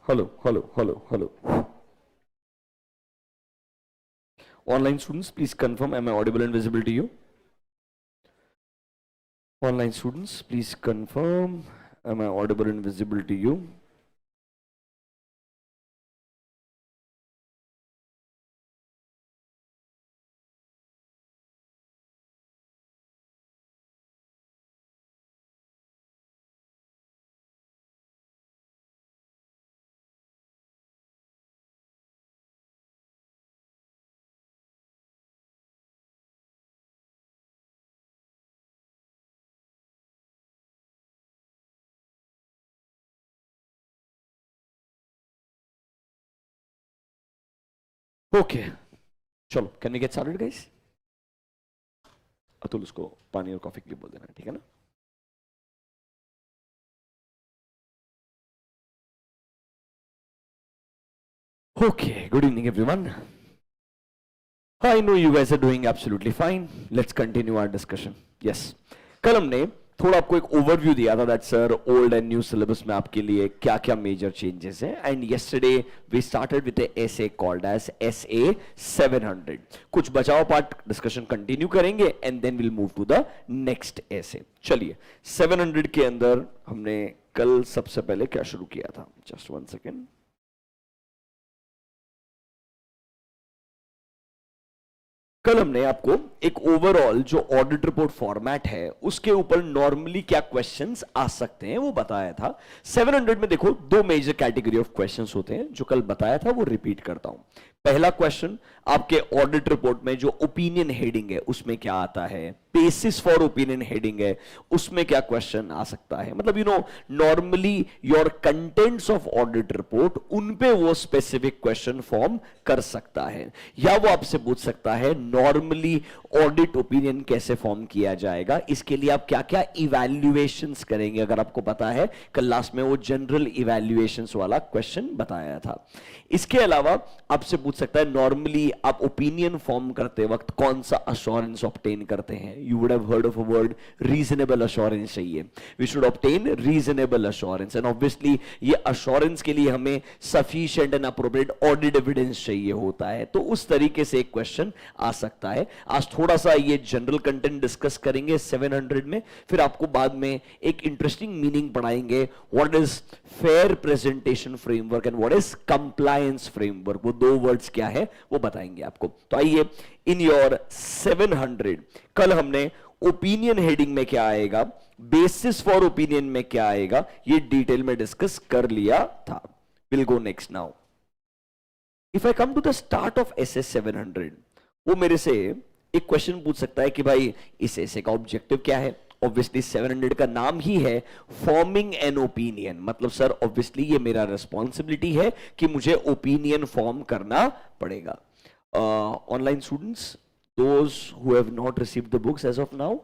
Hello. Online students, please confirm, am I audible and visible to you? Online students, please confirm, am I audible and visible to you? Okay, चलो, can we get started guys? Atul उसको पानी और coffee के लिए बोल देना, ठीक है ना? Okay, good evening everyone. I know you guys are doing absolutely fine. Let's continue our discussion. Yes. कल हमने थोड़ा आपको एक ओवरव्यू दिया था that sir old and new syllabus में आपके लिए क्या क्या मेजर चेंजेस हैं and yesterday we started with S A called as SA 700. कुछ बचाव पार्ट डिस्कशन कंटिन्यू करेंगे and then will move to the next essay. चलिए 700 के अंदर हमने कल सबसे पहले क्या शुरू किया था, जस्ट 1 सेकेंड. कल हमने आपको एक ओवरऑल जो ऑडिट रिपोर्ट फॉर्मेट है उसके ऊपर नॉर्मली क्या क्वेश्चंस आ सकते हैं वो बताया था. 700 में देखो दो मेजर कैटेगरी ऑफ क्वेश्चंस होते हैं, जो कल बताया था वो रिपीट करता हूं. पहला क्वेश्चन आपके ऑडिट रिपोर्ट में जो ओपिनियन हेडिंग है उसमें क्या आता है, बेसिस फॉर ओपिनियन हेडिंग है उसमें क्या क्वेश्चन आ सकता है. मतलब you know normally your contents of audit report उन पे वो स्पेसिफिक क्वेश्चन फॉर्म कर सकता है, या वो आपसे पूछ सकता है नॉर्मली ऑडिट ओपिनियन कैसे फॉर्म किया जाएगा, इसके लिए आप क्या क्या इवैल्यूएशंस करेंगे. अगर आपको पता है कल लास्ट में वो जनरल इवैल्यूएशंस वाला क्वेश्चन बताया था. इसके अलावा आपसे पूछ सकता है नॉर्मली आप ओपिनियन फॉर्म करते वक्त कौन सा अश्योरेंस ऑब्टेन करते हैं. You would have heard of a word reasonable assurance चाहिए. We should obtain reasonable assurance and obviously ये अश्योरेंस के लिए हमें sufficient and appropriate audit evidence चाहिए होता है. तो उस तरीके से एक क्वेश्चन आ सकता है. आज थोड़ा सा ये जनरल कंटेंट डिस्कस करेंगे 700 में, फिर आपको बाद में एक इंटरेस्टिंग मीनिंग पढ़ाएंगे. What is fair presentation framework and what is compliance framework. वो दो वर्ड्स क्या है वो बताएंगे आपको. तो आइए इन योर 700 कल हमने ओपिनियन हेडिंग में क्या आएगा, बेसिस फॉर ओपिनियन में क्या आएगा, ये डिटेल में डिस्कस कर लिया था. Will go next now. If I come to the start of SS 700, वो मेरे से एक क्वेश्चन पूछ सकता है कि भाई इस ऐसे का ऑब्जेक्टिव क्या है. ऑब्वियसली 700 का नाम ही है फॉर्मिंग एन ओपिनियन. मतलब सर ऑब्वियसली ये मेरा रिस्पॉन्सिबिलिटी है कि मुझे ओपिनियन फॉर्म करना पड़ेगा. Online students, those who have not received the books as of now,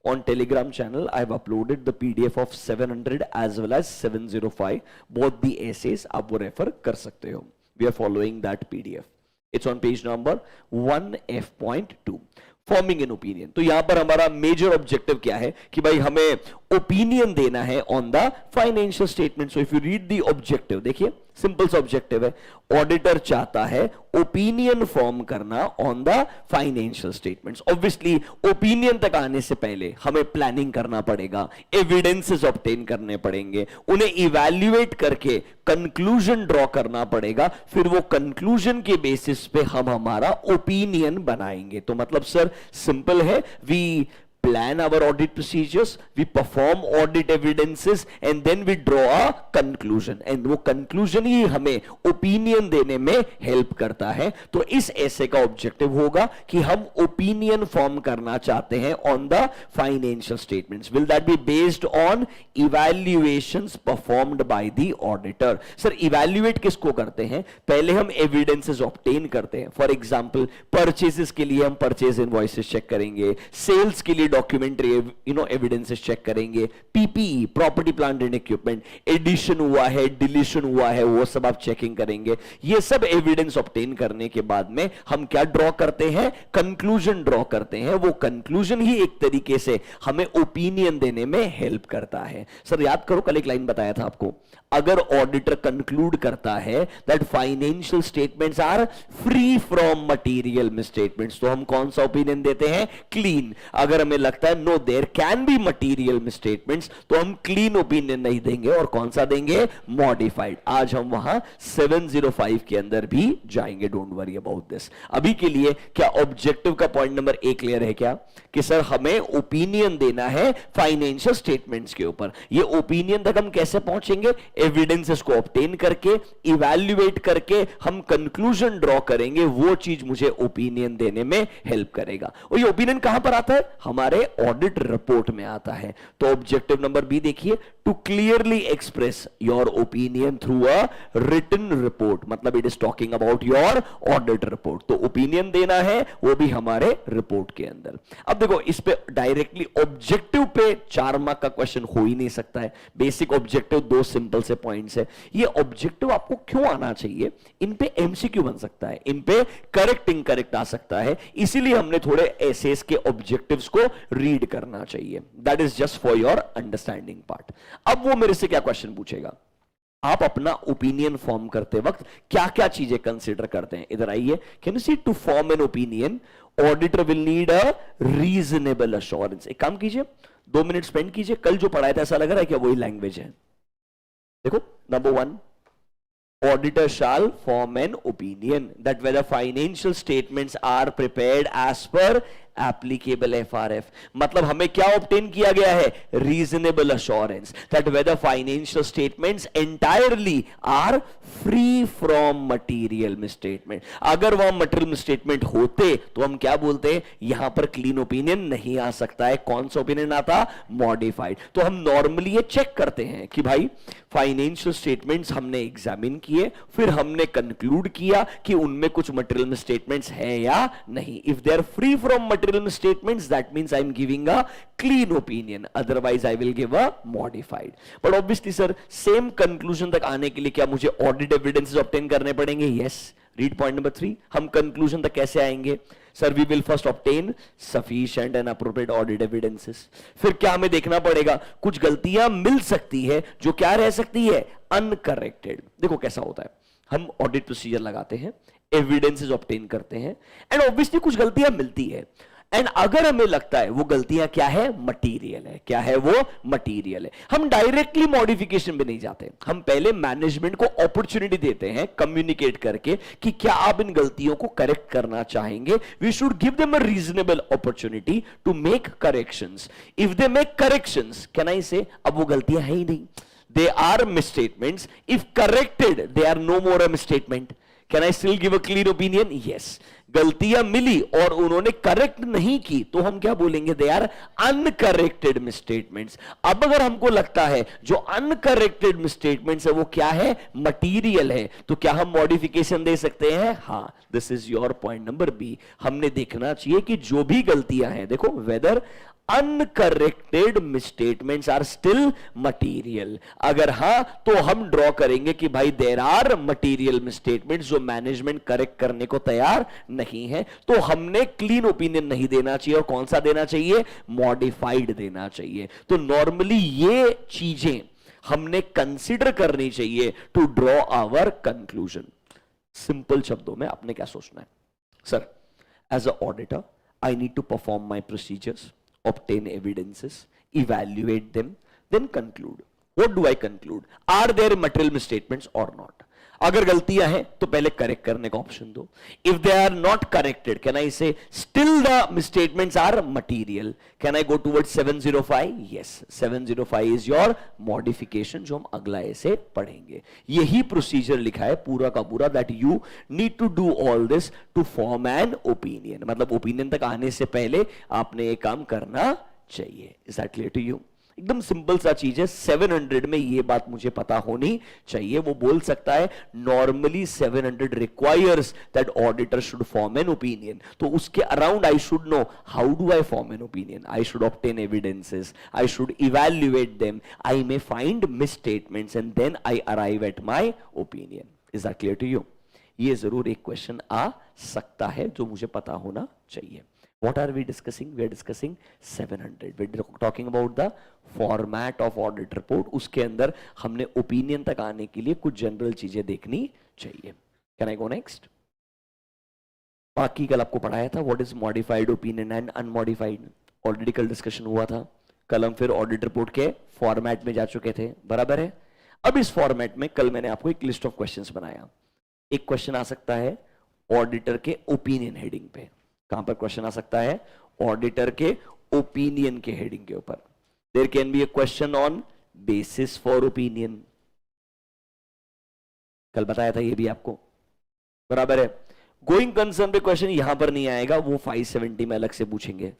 on Telegram channel I have uploaded the PDF of 700 as well as 705. both the essays आप वो refer कर सकते हो. We are following that PDF. It's on page number 1F.2. Forming an opinion. तो यहां पर हमारा major objective क्या है कि भाई हमें ओपिनियन देना है on the financial statement. So if you read the objective, देखिए सिंपल सा ऑब्जेक्टिव है. ऑडिटर चाहता है ओपिनियन फॉर्म करना on the financial statements. Obviously opinion तक आने से पहले हमें प्लानिंग करना पड़ेगा, एविडेंसेस ऑब्टेन करने पड़ेंगे, उन्हें इवैल्यूएट करके कंक्लूजन ड्रॉ करना पड़ेगा, फिर वो कंक्लूजन के बेसिस पे हम हमारा ओपिनियन बनाएंगे. तो मतलब सर सिंपल है, we plan our audit procedures, we perform audit evidences and then we draw a conclusion and वो conclusion ही हमें opinion देने में help करता है. तो इस ऐसे का objective होगा कि हम opinion form करना चाहते हैं on the financial statements. Will that be based on evaluations performed by the auditor? Sir evaluate किसको करते हैं, पहले हम evidences obtain करते हैं. For example purchases के लिए हम purchase invoices check करेंगे, sales के लिए डॉक्यूमेंट्री एविडेंसेस चेक करेंगे, PPE property plant and equipment, addition हुआ है, डिलीशन हुआ है, वो सब आप चेकिंग करेंगे। ये सब एविडेंस ऑब्टेन करने के बाद में हम क्या ड्रॉ करते हैं, कंक्लूजन ड्रॉ करते हैं। वो कंक्लूजन ही एक तरीके से हमें ओपिनियन देने में हेल्प करता है। सर याद करो, कल एक लाइन बताया था आपको, अगर ऑडिटर कंक्लूड करता है that financial statements are free from material misstatements, तो हम कौन सा ओपिनियन देते हैं, क्लीन। अगर हमें लगता है no there can be material misstatements, तो हम क्लीन ओपिनियन नहीं देंगे, और कौन सा देंगे, मॉडिफाइड। आज हम वहां 705 के अंदर भी जाएंगे, डोंट वरी अबाउट दिस। अभी के लिए क्या ऑब्जेक्टिव का पॉइंट नंबर 1 क्लियर है क्या, कि सर हमें ओपिनियन देना है फाइनेंशियल स्टेटमेंट्स के ऊपर। ये ओपिनियन तक हम कैसे पहुंचेंगे, एविडेंसेस को ऑब्टेन करके, इवैल्यूएट करके हम कंक्लूजन ड्रॉ करेंगे, वो चीज मुझे ओपिनियन देने में हेल्प करेगा। और ये ओपिनियन कहां पर आता है, हमारे ऑडिट रिपोर्ट में आता है। तो ऑब्जेक्टिव नंबर बी देखिए, to clearly express your opinion through a written report, मतलब it is talking about your audit report. तो ओपिनियन देना है, वो भी हमारे रिपोर्ट के अंदर। अब देखो, इस पे डायरेक्टली ऑब्जेक्टिव पे 4 मार्क का क्वेश्चन हो ही नहीं सकता है। बेसिक ऑब्जेक्टिव 2 सिंपल से पॉइंट्स है। ये ऑब्जेक्टिव आपको क्यों आना चाहिए, इन पे एमसीक्यू बन सकता है, इन पे करेक्ट इनकरेक्ट आ सकता है, इसीलिए हमने थोड़े एसेस के ऑब्जेक्टिव्स को रीड करना चाहिए। That is just for your understanding part. अब वो मेरे से क्या क्वेश्चन पूछेगा, आप अपना ओपिनियन फॉर्म करते वक्त क्या क्या चीजें कंसीडर करते हैं, इधर आइए। Can you see, to form an opinion auditor will need a reasonable assurance. एक काम कीजिए, 2 मिनट स्पेंड कीजिए, कल जो पढ़ाया था ऐसा लग रहा है क्या वही लैंग्वेज है। देखो, number 1, auditor shall form an opinion that whether financial statements are prepared as per applicable FRF। मतलब हमें क्या ऑब्टेन किया गया है, reasonable assurance that whether financial statements entirely are free from material misstatement. अगर वह मटेरियल मिसस्टेटमेंट होते तो हम क्या बोलते हैं, यहां पर क्लीन ओपिनियन नहीं आ सकता है। कौन सा ओपिनियन आता, मॉडिफाइड। तो हम नॉर्मली ये चेक करते हैं कि भाई फाइनेंशियल स्टेटमेंट्स हमने एग्जामिन किए, फिर हमने कंक्लूड किया कि उनमें कुछ मटेरियल मिसस्टेटमेंट्स हैं या नहीं। If they are free from statements, that means I'm giving a clean opinion, otherwise I will give a modified। but obviously sir, same conclusion तक आने के लिए क्या मुझे audit evidences obtain करने पड़ेंगे, yes। read point number 3, हम conclusion तक कैसे आएंगे, sir we will first obtain sufficient and appropriate audit evidences। फिर क्या हमें देखना पड़ेगा, कुछ गलतियां मिल सकती है जो क्या रह सकती है, अनकरेक्टेड। देखो कैसा होता है, हम ऑडिट प्रोसीजर लगाते हैं, एविडेंसेस ऑब्टेन करते हैं, एंड ऑब्वियसली कुछ गलतियां मिलती है, एंड अगर हमें लगता है वो गलतियां क्या है, मटीरियल है। क्या है वो, मटीरियल है। हम डायरेक्टली मॉडिफिकेशन पे नहीं जाते, हम पहले मैनेजमेंट को अपॉर्चुनिटी देते हैं कम्युनिकेट करके कि क्या आप इन गलतियों को करेक्ट करना चाहेंगे। We should give them a reasonable opportunity to make corrections. If they make corrections, can I say अब वो गलतियां है ही नहीं, they are misstatements, if corrected they are no more a misstatement। Can I still give a clean opinion? Yes। गलतियां मिली और उन्होंने correct नहीं की तो हम क्या बोलेंगे, दे आर अनकरेक्टेड मिसस्टेटमेंट्स। अब अगर हमको लगता है जो अनकरेक्टेड मिसस्टेटमेंट्स है वो क्या है, मटीरियल है, तो क्या हम मॉडिफिकेशन दे सकते हैं, हाँ। This is your point number B. हमने देखना चाहिए कि जो भी गलतियां हैं, देखो whether uncorrected misstatements are still material. अगर हां तो हम ड्रॉ करेंगे कि भाई देयर आर मटीरियल मिसस्टेटमेंट्स जो मैनेजमेंट करेक्ट करने को तैयार नहीं है, तो हमने क्लीन ओपिनियन नहीं देना चाहिए। और कौन सा देना चाहिए, मॉडिफाइड देना चाहिए। तो नॉर्मली ये चीजें हमने कंसिडर करनी चाहिए to draw our conclusion. Simple शब्दों में आपने क्या सोचना है, sir as a auditor I need to perform my procedures, obtain evidences, evaluate them, then conclude। What do I conclude? Are there material misstatements or not? अगर गलतियां हैं तो पहले करेक्ट करने का ऑप्शन दो। If they are not corrected, can I say still the misstatements are material? Can I go towards 705? Yes, 705 is your modification जो हम अगला ऐसे पढ़ेंगे। यही प्रोसीजर लिखा है पूरा का पूरा, that you need to do all this to form an opinion। मतलब ओपिनियन तक आने से पहले आपने ये काम करना चाहिए। Is that clear to you? एकदम सिंपल सा चीज है, 700 में ये बात मुझे पता होनी चाहिए। वो बोल सकता है normally 700 requires that auditor should form an opinion, तो उसके around I should know how do I form an opinion, I should obtain evidences, I should evaluate them, I may find misstatements and then I arrive at my opinion. Is that clear to you? ये जरूर एक question आ सकता है जो मुझे पता होना चाहिए। What are we discussing? We are discussing 700. We're talking about the format of audit report. उसके अंदर हमने ओपिनियन तक आने के लिए कुछ जनरल चीजें देखनी चाहिए। Can I go next? बाकी कल आपको पढ़ाया था what is modified opinion and unmodified. Already कल डिस्कशन हुआ था। कल हम फिर ऑडिट रिपोर्ट के फॉर्मेट में जा चुके थे, बराबर है। अब इस फॉर्मेट में कल मैंने आपको एक लिस्ट ऑफ क्वेश्चंस बनाया। एक क्वेश्चन आ सकता है ऑडिटर के ओपिनियन हेडिंग पे। कहां पर क्वेश्चन आ सकता है? ऑडिटर के ओपिनियन के हेडिंग के ऊपर। There can be a question on basis for opinion, कल बताया था ये भी आपको, बराबर है। गोइंग कंसर्न पे क्वेश्चन यहां पर नहीं आएगा, वो 570 में अलग से पूछेंगे।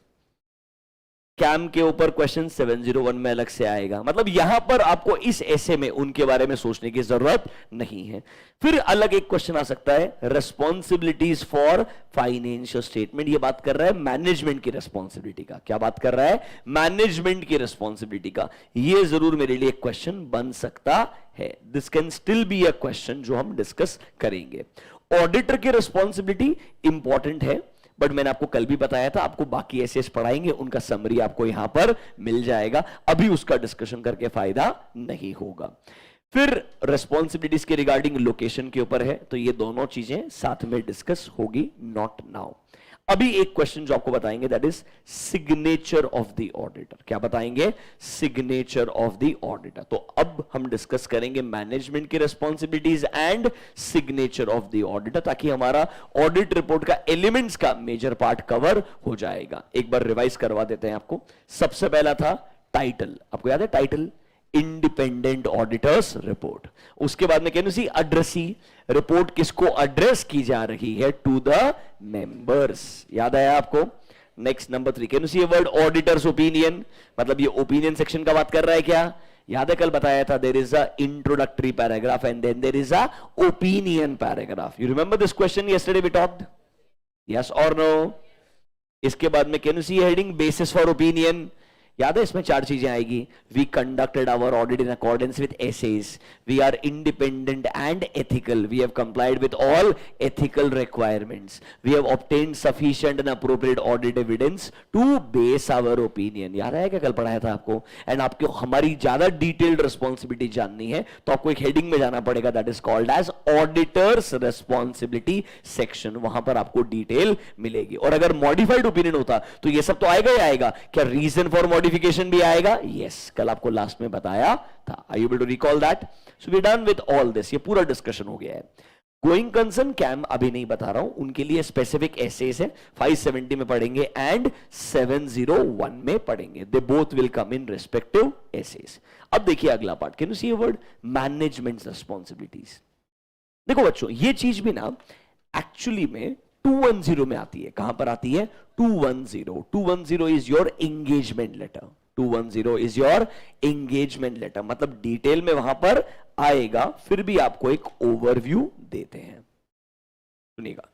कैम के ऊपर क्वेश्चन 701 में अलग से आएगा। मतलब यहां पर आपको इस ऐसे में उनके बारे में सोचने की जरूरत नहीं है। फिर अलग एक क्वेश्चन आ सकता है रेस्पॉन्सिबिलिटीज फॉर फाइनेंशियल स्टेटमेंट। ये बात कर रहा है मैनेजमेंट की रेस्पॉन्सिबिलिटी का। क्या बात कर रहा है? मैनेजमेंट की रेस्पॉन्सिबिलिटी का। ये जरूर मेरे लिए एक क्वेश्चन बन सकता है। This can still be a question जो हम डिस्कस करेंगे। ऑडिटर की रेस्पॉन्सिबिलिटी इंपॉर्टेंट है, बट मैंने आपको कल भी बताया था, आपको बाकी एसेस पढ़ाएंगे, उनका समरी आपको यहां पर मिल जाएगा। अभी उसका डिस्कशन करके फायदा नहीं होगा। फिर रेस्पॉन्सिबिलिटीज के रिगार्डिंग लोकेशन के ऊपर है, तो ये दोनों चीजें साथ में डिस्कस होगी, नॉट नाउ। अभी एक क्वेश्चन जो आपको बताएंगे that is signature of the auditor. क्या बताएंगे? Signature of the auditor. तो अब हम डिस्कस करेंगे मैनेजमेंट की responsibilities and signature of the auditor, ताकि हमारा ऑडिट रिपोर्ट का एलिमेंट्स का मेजर पार्ट कवर हो जाएगा। एक बार रिवाइज करवा देते हैं आपको। सबसे पहला था टाइटल, आपको याद है टाइटल? Independent auditors report. उसके बाद में कैन सी एड्रेसी, रिपोर्ट किसको एड्रेस की जा रही है? To the members. याद आया आपको? Next number 3 can see word auditor's opinion, मतलब ये ओपिनियन सेक्शन का बात कर रहा है क्या? याद है कल बताया था there is a introductory paragraph and then there is a opinion paragraph. You remember this question yesterday we talked? Yes और नो? इसके बाद में can see heading basis for opinion. याद है इसमें 4 चीजें आएगी। We conducted our audit in accordance with SAs, we are independent and ethical, we have complied with all ethical requirements, we have obtained sufficient and appropriate audit evidence to base our opinion. याद है क्या कल पढ़ाया था आपको? And आपको हमारी ज्यादा डिटेल्ड रिस्पॉन्सिबिलिटी जाननी है तो आपको एक हेडिंग में जाना पड़ेगा that is called as auditor's responsibility section. वहां पर आपको डिटेल मिलेगी। और अगर मॉडिफाइड ओपिनियन होता तो ये सब तो आएगा ही आएगा। क्या रीजन फॉर मॉडिफिकेशन भी आएगा? यस, कल आपको लास्ट में बताया था। Are you able to recall that? So we done with all this. ये पूरा डिस्कशन हो गया है। गोइंग कंसर्न कैम अभी नहीं बता रहा हूं, उनके लिए स्पेसिफिक एसेस है, 570 में पढ़ेंगे एंड 701 में पढ़ेंगे। They both will come in respective SAs. अब देखिए अगला part, can you see a word management responsibilities. देखो बच्चों, ये चीज भी ना एक्चुअली में 210 में आती है। कहां पर आती है? 210 is your engagement letter. 210 is your engagement letter, मतलब डिटेल में वहां पर आएगा, फिर भी आपको एक ओवरव्यू देते हैं। सुनिएगा,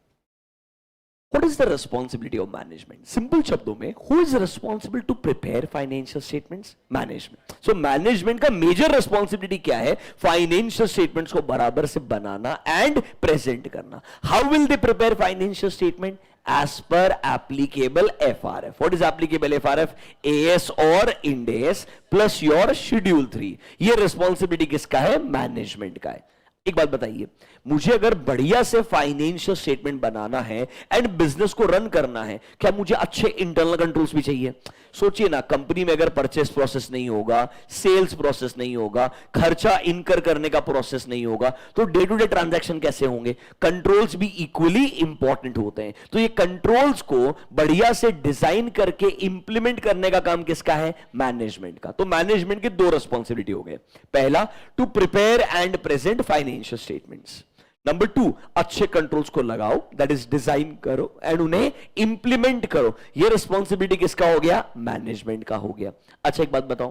What is the responsibility of management? Simple शब्दों में, who is responsible to prepare financial statements? Management. So management का major responsibility क्या है? Financial statements को बराबर से बनाना and present करना. How will they prepare financial statement? As per applicable FRF. What is applicable FRF? AS or Ind AS plus your Schedule 3. ये responsibility किसका है? Management का है। एक बात बताइए, मुझे अगर बढ़िया से फाइनेंशियल स्टेटमेंट बनाना है एंड बिजनेस को रन करना है, क्या मुझे अच्छे इंटरनल कंट्रोल्स भी चाहिए? सोचिए ना, कंपनी में अगर परचेस प्रोसेस नहीं होगा, सेल्स प्रोसेस नहीं होगा, खर्चा इनकर करने का प्रोसेस नहीं होगा, तो डे टू डे ट्रांजैक्शन कैसे होंगे? कंट्रोल्स भी इक्वली इंपॉर्टेंट होते हैं। तो ये कंट्रोल्स को बढ़िया से डिजाइन करके इंप्लीमेंट करने का काम किसका है? मैनेजमेंट का। तो मैनेजमेंट के 2 रिस्पॉन्सिबिलिटी हो गए। पहला, to prepare and present financial statements. Number 2, अच्छे कंट्रोल्स को लगाओ, दैट इज डिजाइन करो एंड उन्हें इंप्लीमेंट करो। ये रिस्पॉन्सिबिलिटी किसका हो गया? मैनेजमेंट का हो गया। अच्छा एक बात बताओ,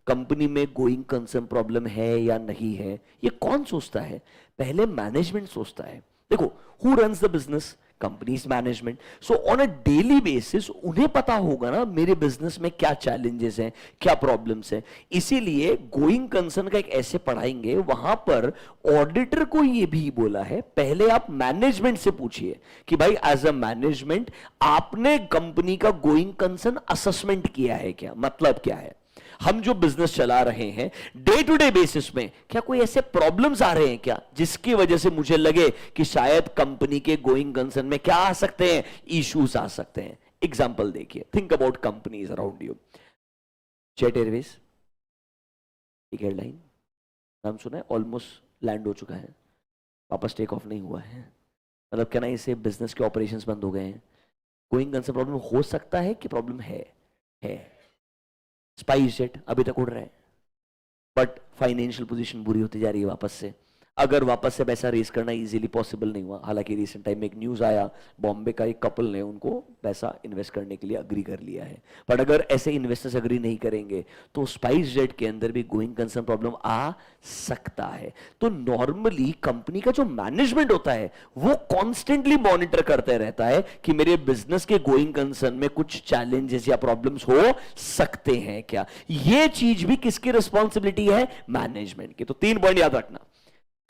कंपनी में गोइंग कंसर्न प्रॉब्लम है या नहीं है, ये कौन सोचता है? पहले मैनेजमेंट सोचता है। देखो, who runs the business? Companies management. So on a daily basis उन्हें पता होगा ना मेरे बिजनेस में क्या चैलेंजेस हैं, क्या प्रॉब्लम्स हैं। इसीलिए गोइंग कंसर्न का एक ऐसे पढ़ाएंगे, वहां पर ऑडिटर को ये भी बोला है पहले आप मैनेजमेंट से पूछिए कि भाई एज अ मैनेजमेंट आपने कंपनी का गोइंग कंसर्न असेसमेंट किया है क्या? मतलब क्या है? हम जो बिजनेस चला रहे हैं डे टू डे बेसिस में, क्या कोई ऐसे प्रॉब्लम्स आ रहे हैं क्या जिसकी वजह से मुझे लगे कि शायद कंपनी के गोइंग कंसर्न में क्या आ सकते हैं, इश्यूज आ सकते हैं। एग्जांपल देखिए, think about companies around you. Jet Airways एक एयरलाइन, नाम सुना है? ऑलमोस्ट लैंड हो चुका है, वापस टेक ऑफ नहीं हुआ है। मतलब क्या ना, इसे बिजनेस के ऑपरेशंस बंद हो गए हैं। गोइंग कंसर्न प्रॉब्लम हो सकता है कि प्रॉब्लम है। स्पाइस जेट अभी तक उड़ रहा है, बट फाइनेंशियल पोजीशन बुरी होती जा रही है वापस से। अगर वापस से पैसा रेस करना इजीली पॉसिबल नहीं हुआ, हालांकि रिसेंट टाइम में एक न्यूज आया, बॉम्बे का एक कपल ने उनको पैसा इन्वेस्ट करने के लिए अग्री कर लिया है। बट अगर ऐसे इन्वेस्टर्स अग्री नहीं करेंगे तो स्पाइस जेट के अंदर भी गोइंग कंसर्न प्रॉब्लम आ सकता है। तो नॉर्मली कंपनी का जो मैनेजमेंट होता है वो कॉन्स्टेंटली मॉनिटर करते रहता है कि मेरे बिजनेस के गोइंग कंसर्न में कुछ चैलेंजेस या प्रॉब्लम्स हो सकते हैं क्या। ये चीज भी किसकी रिस्पॉन्सिबिलिटी है? मैनेजमेंट की। तो 3 पॉइंट याद रखना।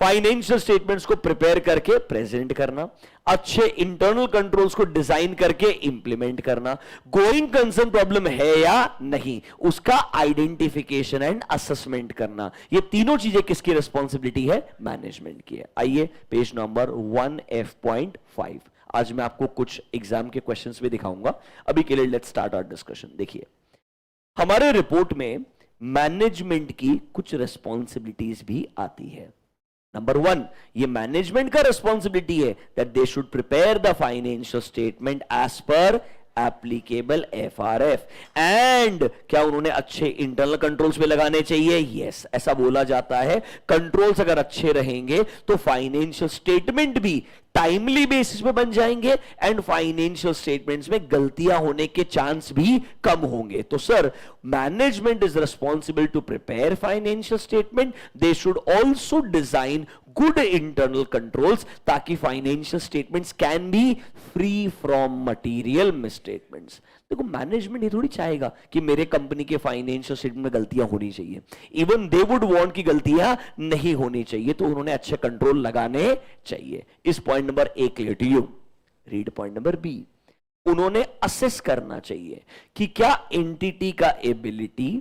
फाइनेंशियल स्टेटमेंट्स को प्रिपेयर करके प्रेजेंट करना, अच्छे इंटरनल कंट्रोल्स को डिजाइन करके इंप्लीमेंट करना, गोइंग कंसर्न प्रॉब्लम है या नहीं उसका आइडेंटिफिकेशन एंड असेसमेंट करना। ये तीनों चीजें किसकी रिस्पॉन्सिबिलिटी है? मैनेजमेंट की है। आइए पेज नंबर 1F.5। आज मैं आपको कुछ एग्जाम के क्वेश्चंस भी दिखाऊंगा। अभी के लिए लेट्स स्टार्ट आवर डिस्कशन। देखिए, हमारे रिपोर्ट में मैनेजमेंट की कुछ रिस्पॉन्सिबिलिटीज भी आती है। नंबर 1, ये मैनेजमेंट का रिस्पॉन्सिबिलिटी है that they should prepare the financial statement as per applicable FRF. And क्या उन्होंने अच्छे इंटरनल कंट्रोल्स पे लगाने चाहिए? यस, ऐसा बोला जाता है। कंट्रोल्स अगर अच्छे रहेंगे तो फाइनेंशियल स्टेटमेंट भी टाइमली बेसिस पे बन जाएंगे एंड फाइनेंशियल स्टेटमेंट्स में गलतियां होने के चांस भी कम होंगे। तो sir, management is responsible to prepare financial statement, they should also design good internal controls ताकि financial statements can be free from material misstatements. देखो, मैनेजमेंट ये थोड़ी चाहेगा कि मेरे कंपनी के फाइनेंशियल स्टेटमेंट में गलतियां होनी चाहिए। इवन दे वुड वांट कि गलतियां नहीं होनी चाहिए, तो उन्होंने अच्छे कंट्रोल लगाने चाहिए। इस point number A clear to you. Read point number B। उन्होंने असेस करना चाहिए कि क्या एंटिटी का ability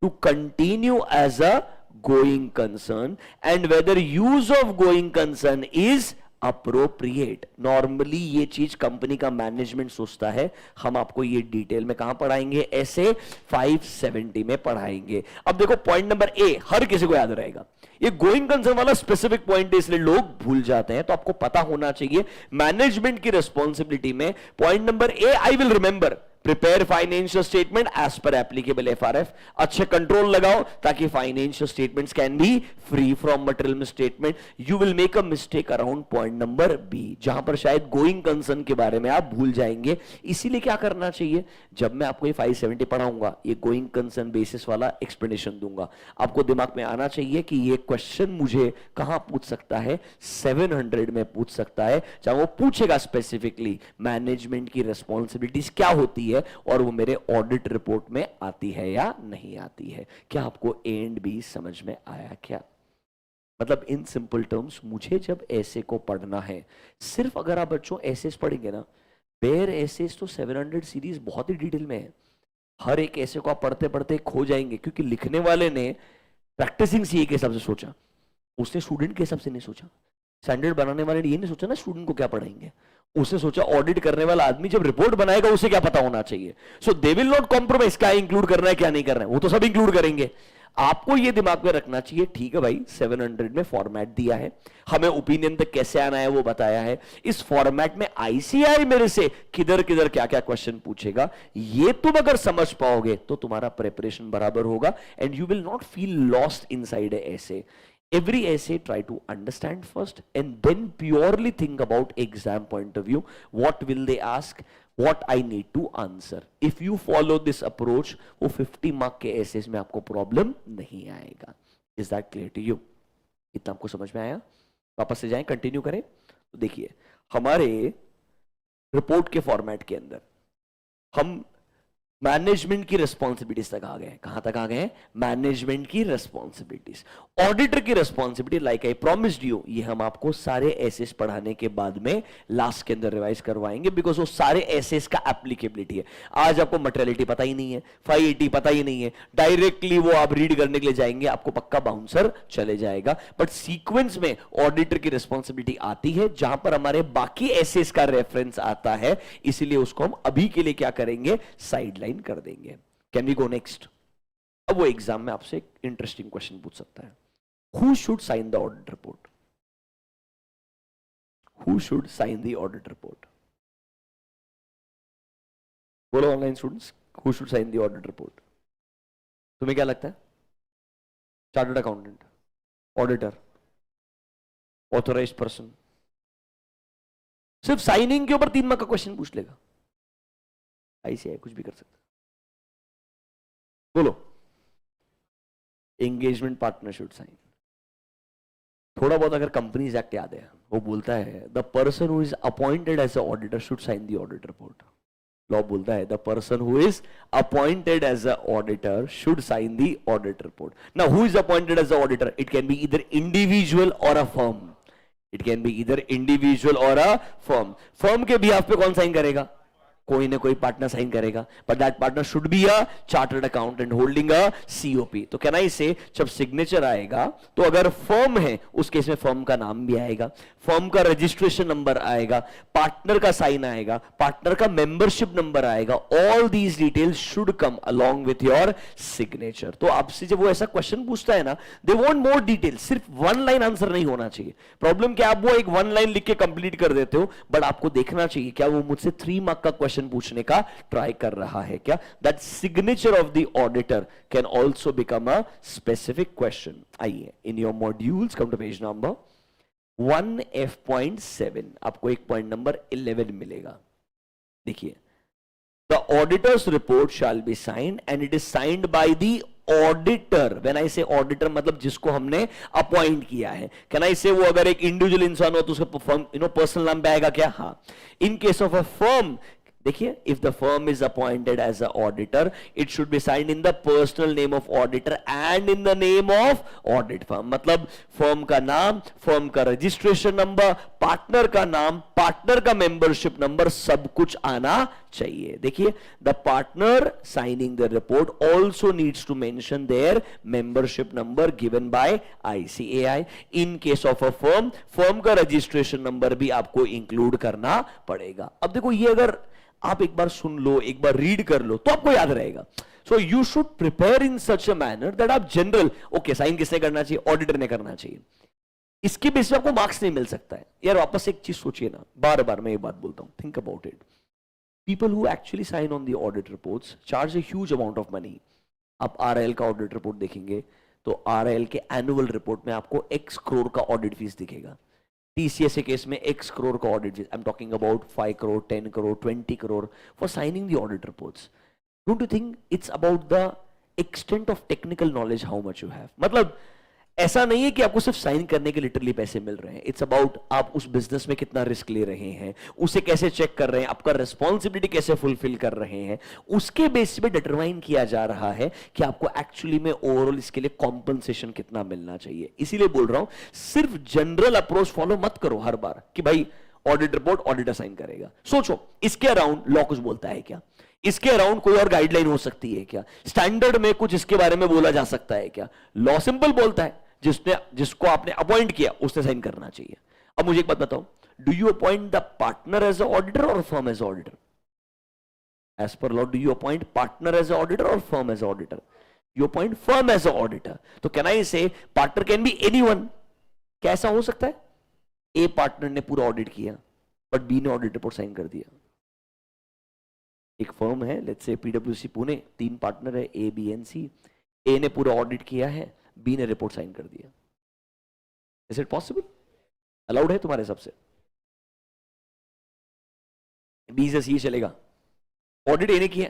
to continue as a going concern and whether use of going concern is appropriate. Normally ये चीज कंपनी का मैनेजमेंट सोचता है। हम आपको ये डिटेल में कहां पढ़ाएंगे? ऐसे 570 में पढ़ाएंगे। अब देखो, पॉइंट नंबर A हर किसी को याद रहेगा। ये गोइंग कंसर्न वाला स्पेसिफिक पॉइंट है, इसलिए लोग भूल जाते हैं। तो आपको पता होना चाहिए मैनेजमेंट की रिस्पॉन्सिबिलिटी में point number A, I will remember, prepare financial statement as per applicable FRF. अच्छे कंट्रोल लगाओ ताकि financial statements can be free from material misstatement. You will make a mistake around point number B, जहां पर शायद going concern के बारे में आप भूल जाएंगे। इसीलिए क्या करना चाहिए, जब मैं आपको ये 570 पढ़ाऊंगा, ये गोइंग कंसर्न बेसिस वाला एक्सप्लेनेशन दूंगा, आपको दिमाग में आना चाहिए कि ये क्वेश्चन मुझे कहां पूछ सकता है? 700 में पूछ सकता है। चाहे वो पूछेगा स्पेसिफिकली मैनेजमेंट की रिस्पॉन्सिबिलिटीज क्या होती है और वो मेरे ऑडिट रिपोर्ट में आती है या नहीं आती है। क्या आपको A एंड B समझ में आया क्या? मतलब इन सिंपल टर्म्स, मुझे जब ऐसे को पढ़ना है, सिर्फ अगर आप बच्चों एसेस पढ़ेंगे ना, बेयर एसेस तो 700 सीरीज बहुत ही डिटेल में है। हर एक ऐसे को आप पढ़ते पढ़ते खो जाएंगे, क्योंकि लिखने वाले ने प्रैक्टिसिंग सीए के हिसाब से सोचा, उसने स्टूडेंट के हिसाब से नहीं सोचा। स्टैंडर्ड बनाने वाले ने ये नहीं सोचा ना स्टूडेंट को क्या पढ़ाएंगे, उसने सोचा ऑडिट करने वाला आदमी जब रिपोर्ट बनाएगा उसे क्या पता होना चाहिए। सो दे विल नॉट कॉम्प्रोमाइज क्या इंक्लूड करना है क्या नहीं करना है, वो तो सब इंक्लूड करेंगे। आपको ये दिमाग में रखना चाहिए, ठीक है भाई 700 में फॉर्मेट दिया है, हमें ओपिनियन तक कैसे आना है वो बताया है, इस फॉर्मेट में आईसीआई मेरे से किधर किधर क्या क्या क्वेश्चन पूछेगा, ये तुम अगर समझ पाओगे तो तुम्हारा प्रिपरेशन बराबर होगा and you will not feel lost inside a essay. Every essay try to understand first and then purely think about exam point of view. What will they ask? what I need to answer. If you follow this approach, वो 50 mark के assess में आपको problem नहीं आएगा. Is that clear to you? इतना आपको समझ में आया? वापस से जाएं, कंटिन्यू करें. तो देखिए, हमारे रिपोर्ट के फॉर्मेट के अंदर हम मैनेजमेंट की रिस्पॉन्सिबिलिटीज तक आ गए. कहां तक आ गए? मैनेजमेंट की रिस्पॉन्सिबिलिटीज. ऑडिटर की responsibility, like I promised you, ये हम आपको सारे एसेस पढ़ाने के बाद में लास्ट के अंदर रिवाइज करवाएंगे, बिकॉज वो सारे एसेस का एप्लीकेबिलिटी है. आज आपको मटेरियलिटी पता ही नहीं है, 580 पता ही नहीं है, डायरेक्टली वो आप रीड करने के लिए जाएंगे, आपको पक्का बाउंसर चले जाएगा. बट सीक्वेंस में ऑडिटर की रिस्पॉन्सिबिलिटी आती है जहां पर हमारे बाकी एसेस का रेफरेंस आता है, इसीलिए उसको हम अभी के लिए क्या करेंगे? साइडलाइन कर देंगे. Can we go next? अब वो एग्जाम में आपसे एक इंटरेस्टिंग क्वेश्चन पूछ सकता है. Who should sign the audit report? Who should sign the audit report? बोलो online students, who should sign the audit report? तुम्हें क्या लगता है? Chartered accountant, auditor, authorised person? सिर्फ साइनिंग के ऊपर 3 मार्क का क्वेश्चन पूछ लेगा. ऐसे है, कुछ भी कर सकता. बोलो. Engagement partner should sign. थोड़ा बहुत अगर कंपनीज एक्ट याद है, वो बोलता है the person who is appointed as a auditor should sign the audit report. Law बोलता है the person who is appointed as a auditor should sign the audit report. Now who is appointed as a auditor? It can be either individual or a firm. It can be either individual or a firm. Firm के behalf पे कौन sign करेगा? कोई ना कोई partner sign करेगा, but that partner should be a chartered accountant holding a COP. तो can I से जब सिग्नेचर आएगा तो अगर फर्म है उस केस में फर्म का नाम भी आएगा, फर्म का रजिस्ट्रेशन नंबर आएगा, पार्टनर का साइन आएगा, पार्टनर का मेंबरशिप नंबर आएगा. All these details should come along with your signature. तो आपसे जब वो ऐसा क्वेश्चन पूछता है ना, दे वांट मोर डिटेल. सिर्फ 1 लाइन आंसर नहीं होना चाहिए. प्रॉब्लम क्या, आप वो एक 1 लाइन लिख के कंप्लीट कर देते हो, बट आपको देखना चाहिए क्या वो मुझसे 3 मार्क का क्वेश्चन पूछने का ट्राई कर रहा है क्या. That signature of the auditor can also become a specific question. आइए, in your modules come to page number 1F.7 आपको एक पॉइंट नंबर 11 मिलेगा. देखिए, the auditor's report shall be signed and it is signed by the auditor. When I say auditor मतलब जिसको हमने appoint किया है. कैन आई से वो अगर एक इंडिविजुअल इंसान हो तो उसका फर्म पर्सनल नाम पे आएगा क्या? हाँ. In case of a firm, देखिए, if the firm is appointed as a auditor it should be signed in the personal name of auditor and in the name of audit firm. मतलब firm का नाम, firm का registration number, partner का नाम, partner का membership number, सब कुछ आना चाहिए. देखिए, the partner signing the report also needs to mention their membership number given by ICAI. In case of a firm, firm का रजिस्ट्रेशन नंबर भी आपको इंक्लूड करना पड़ेगा. अब देखो, ये अगर आप एक बार सुन लो, एक बार रीड कर लो तो आपको याद रहेगा. So you should prepare in such a manner that आप जनरल, ओके साइन किसने करना चाहिए? ऑडिटर ने करना चाहिए. इसके बेस पे आपको मार्क्स नहीं मिल सकता है. यार वापस एक चीज सोचिए ना, बार बार मैं ये बात बोलता हूं, think about it. People who actually sign on the audit reports charge a huge amount of money. आप RIL का ऑडिट रिपोर्ट देखेंगे तो RIL के एनुअल रिपोर्ट में आपको X करोड़ का ऑडिट फीस दिखेगा. TCS केस में X करोड़ का audit fees. I am talking about 5 crore, 10 crore, 20 crore for signing the audit reports. Don't you think it's about the extent of technical knowledge how much you have? मतलब ऐसा नहीं है कि आपको सिर्फ साइन करने के लिटरली पैसे मिल रहे हैं. इट्स अबाउट आप उस बिजनेस में कितना रिस्क ले रहे हैं, उसे कैसे चेक कर रहे हैं, आपका रिस्पॉन्सिबिलिटी कैसे फुलफिल कर रहे हैं, उसके बेस पे डिटरमाइन किया जा रहा है कि आपको एक्चुअली में ओवरऑल इसके लिए कॉम्पनसेशन कितना मिलना चाहिए. इसीलिए बोल रहा हूं, सिर्फ जनरल अप्रोच फॉलो मत करो हर बार कि भाई ऑडिट रिपोर्ट ऑडिटर साइन करेगा. सोचो, इसके अराउंड लॉ कुछ बोलता है क्या? इसके अराउंड कोई और गाइडलाइन हो सकती है क्या? स्टैंडर्ड में कुछ इसके बारे में बोला जा सकता है क्या? लॉ सिंपल बोलता है, जिसको आपने अपॉइंट किया उसने साइन करना चाहिए. अब मुझे एक बात बताओ, do you appoint the partner as a auditor or firm as auditor? As per law, do you appoint partner as a auditor or firm as auditor? You appoint firm as a auditor. तो can I say partner can be anyone. कैसा हो सकता है? ए partner ने पूरा audit किया but B ने audit report sign कर दिया. एक फर्म है, let's say PwC Pune, 3 partner है A, B and C. ए ने पूरा ऑडिट किया है, बी ने रिपोर्ट साइन कर दिया. Is it possible? अलाउड है तुम्हारे सबसे? बी से सी चलेगा? ऑडिट ए ने किया,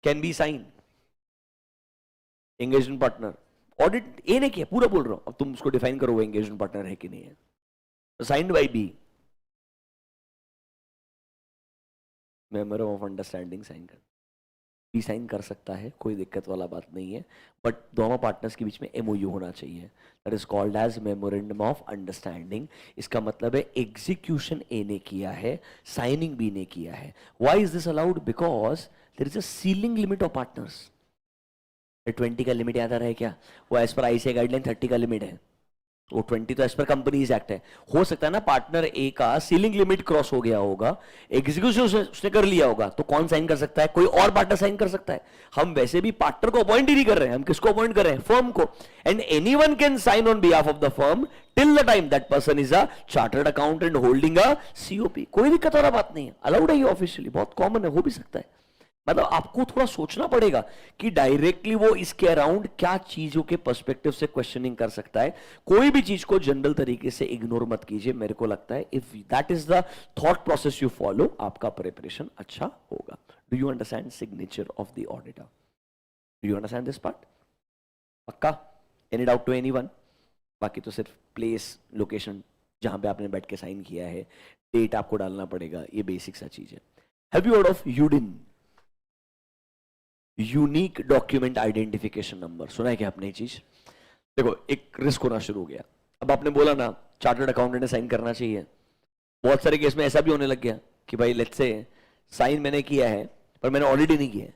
can be sign, engagement partner, audit A ने किया, पूरा बोल रहा हूं, अब तुम उसको डिफाइन करो वो एंगेजमेंट पार्टनर है कि नहीं है। Signed by B, memorandum of understanding sign कर, बी साइन कर सकता है, कोई दिक्कत वाला बात नहीं है, बट दोनों पार्टनर्स के बीच में एमओयू होना चाहिए, that is called as memorandum of understanding. इसका मतलब है एग्जीक्यूशन ए ने किया है, साइनिंग बी ने किया है। Why is this allowed? Because there is a ceiling limit of partners. 20 का लिमिट याद आ रहा है क्या? वो एज पर आईसीआई गाइडलाइन 30 का लिमिट है, वो 20 तो एज पर कंपनीज एक्ट है। हो सकता है ना पार्टनर ए का सीलिंग लिमिट क्रॉस हो गया होगा, एग्जीक्यूशन उसने कर लिया होगा, तो कौन साइन कर सकता है? कोई और पार्टनर साइन कर सकता है। हम वैसे भी पार्टनर को अपॉइंट ही नहीं कर रहे हैं, हम किसको अपॉइंट कर रहे हैं? फर्म को। And anyone can sign on behalf of the firm till the time that person is a chartered accountant holding a COP. कोई दिक्कत वाला बात नहीं है, अलाउड है ये ऑफिशियली, बहुत कॉमन है, हो भी सकता है। मतलब आपको थोड़ा सोचना पड़ेगा कि डायरेक्टली वो इसके अराउंड क्या चीजों के पर्सपेक्टिव से क्वेश्चनिंग कर सकता है। कोई भी चीज को जनरल तरीके से इग्नोर मत कीजिए। मेरे को लगता है if that is the thought process you follow, आपका प्रिपरेशन अच्छा होगा। Do you understand signature of the auditor? Do you understand this part? पक्का? Any doubt to anyone? बाकी तो सिर्फ प्लेस, लोकेशन जहां पे आपने बैठ के साइन किया है, डेट आपको डालना पड़ेगा, ये बेसिक सा चीज है। Have you heard of UDIN? Unique document identification number, सुना है क्या आपने ये चीज? देखो एक रिस्क होना शुरू हो गया। अब आपने बोला ना चार्टर्ड अकाउंटेंट ने साइन करना चाहिए, बहुत सारे केस में ऐसा भी होने लग गया कि भाई लेट्स से साइन मैंने किया है पर मैंने ऑडिट ही नहीं किया है।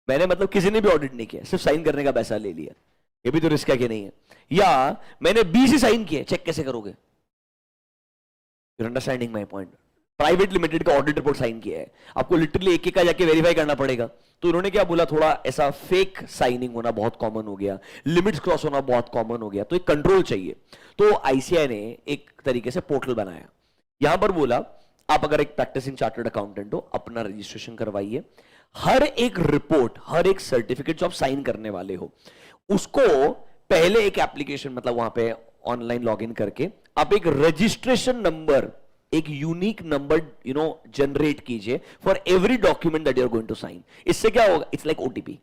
मैंने मतलब किसी ने भी ऑडिट नहीं किया, सिर्फ साइन करने का पैसा ले लिया। ये भी तो रिस्क है कि नहीं है? या मैंने बी से साइन किया, चेक कैसे करोगे? You understanding my point? Private limited का ऑडिट रिपोर्ट साइन किया है, आपको लिटरली एक एक का जाके वेरीफाई करना पड़ेगा। तो उन्होंने क्या बोला, थोड़ा ऐसा फेक साइनिंग होना बहुत कॉमन हो गया, लिमिट्स क्रॉस होना बहुत कॉमन हो गया, तो एक कंट्रोल चाहिए। तो आईसीआई ने एक तरीके से पोर्टल बनाया, यहां पर बोला आप अगर एक प्रैक्टिसिंग चार्टर्ड अकाउंटेंट हो, अपना रजिस्ट्रेशन करवाइए। हर एक रिपोर्ट, हर एक सर्टिफिकेट जो आप साइन करने वाले हो, उसको पहले एक एप्लीकेशन, मतलब वहां पे ऑनलाइन लॉग इन करके आप एक रजिस्ट्रेशन नंबर, एक यूनिक नंबर जनरेट कीजिए for every document that you are going to sign. इससे क्या होगा? It's like OTP,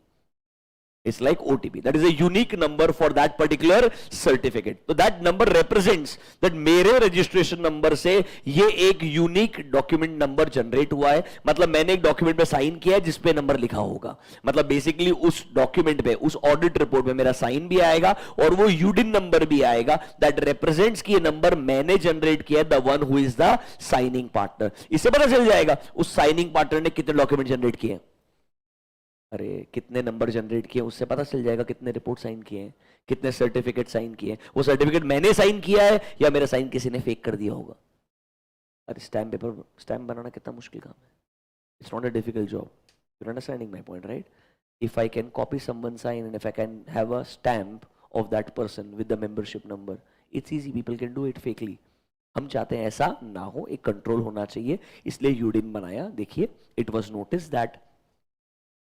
it's like OTP, that is a unique number for that particular certificate. तो that number represents that मेरे registration number से ये एक unique document number generate हुआ है, मतलब मैंने एक document पे sign किया है जिसपे number लिखा होगा, मतलब basically उस document पे, उस audit report में मेरा sign भी आएगा और वो UDIN number भी आएगा that represents कि ये number मैंने generate किया है, the one who is the signing partner। इससे पता चल जाएगा उस signing partner ने कितने document generate किए हैं, अरे कितने नंबर जनरेट किए, उससे पता चल जाएगा कितने रिपोर्ट साइन किए हैं, कितने सर्टिफिकेट साइन किए हैं। वो सर्टिफिकेट मैंने साइन किया है या मेरा साइन किसी ने फेक कर दिया होगा। अरे स्टैम्प बनाना कितना मुश्किल काम है, it's not a difficult job. You understanding my point, right? If I can copy someone sign and if I can have a stamp of that person with the membership number, it's easy, people can do it fakely. हम चाहते हैं ऐसा ना हो, एक control होना चाहिए, इसलिए यूडिन बनाया। देखिए, it was notice that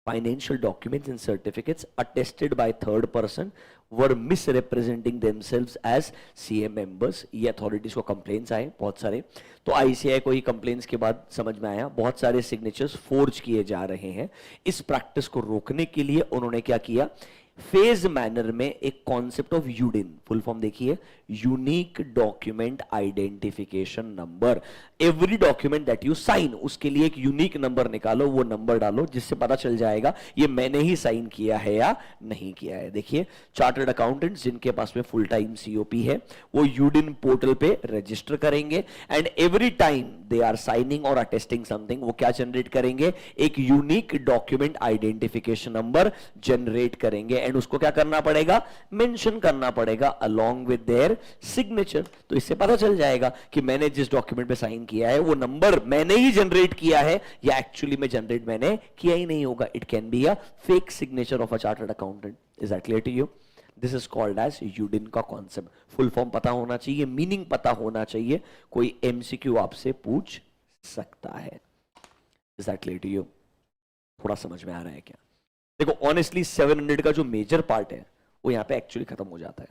financial documents and certificates attested by third person were misrepresenting themselves as CA members। ये अथॉरिटीज को कंप्लेन्स आए बहुत सारे, तो आईसीआई को ही कंप्लेन्स के बाद समझ में आया बहुत सारे सिग्नेचर्स फोर्ज किए जा रहे हैं। इस प्रैक्टिस को रोकने के लिए उन्होंने क्या किया, फेज मैनर में एक concept of UDIN, full form देखिए, unique document identification number. Every document that you sign, उसके लिए एक यूनिक नंबर निकालो, वो नंबर डालो जिससे पता चल जाएगा ये मैंने ही साइन किया है या नहीं किया है। देखिए, चार्टर्ड अकाउंटेंट्स जिनके पास में फुल टाइम सीओपी है, वो यूडिन पोर्टल पे रजिस्टर करेंगे and every time they are signing और अटेस्टिंग समथिंग, वो क्या जनरेट करेंगे, एक unique document identification number generate करेंगे एंड उसको क्या करना पड़ेगा, मेंशन करना पड़ेगा अलोंग विद देयर सिग्नेचर। तो इससे पता चल जाएगा कि मैंने जिस डॉक्यूमेंट पे साइन किया है वो नंबर मैंने ही जनरेट किया है या एक्चुअली में जनरेट मैंने किया ही नहीं होगा। It can be a fake signature of a chartered accountant. Is that clear to you? This is called as UDIN का कॉन्सेप्ट। फुल फॉर्म पता होना चाहिए, मीनिंग पता होना चाहिए, कोई एमसीक्यू आपसे पूछ सकता है। Is that clear to you? थोड़ा समझ में आ रहा है क्या? देखो ऑनेस्टली 700 का जो मेजर पार्ट है वो यहाँ पे एक्चुअली खत्म हो जाता है।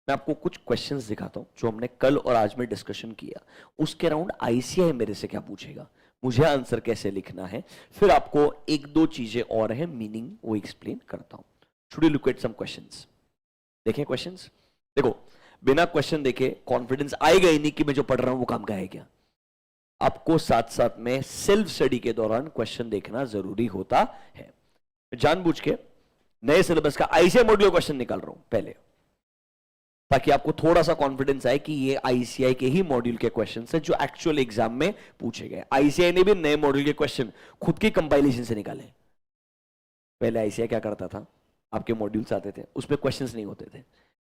मैं आपको कुछ क्वेश्चंस दिखाता हूँ जो हमने कल और आज में डिस्कशन किया, उसके अराउंड आईसीआई मेरे से क्या पूछेगा, मुझे आंसर कैसे लिखना है, फिर आपको एक दो चीजें और है मीनिंग वो एक्सप्लेन करता हूं. Should you look at some questions. देखें क्वेश्चंस. देखो, बिना क्वेश्चन देखे कॉन्फिडेंस आएगा ही नहीं कि मैं जो पढ़ रहा हूं वो काम का है क्या. आपको साथ साथ में सेल्फ स्टडी के दौरान क्वेश्चन देखना जरूरी होता है. जानबूझ के नए सिलेबस का आईसीआई मॉड्यूल क्वेश्चन निकाल रहा हूं पहले, ताकि आपको थोड़ा सा कॉन्फिडेंस आए कि ये आईसीआई के ही मॉड्यूल के क्वेश्चन है जो एक्चुअल एग्जाम में पूछे गए. आईसीआई ने भी नए मॉड्यूल के क्वेश्चन खुद की कंपाइलेशन से निकाले. पहले आईसीआई क्या करता था, आपके मॉड्यूल्स आते थे उसमें क्वेश्चंस नहीं होते थे.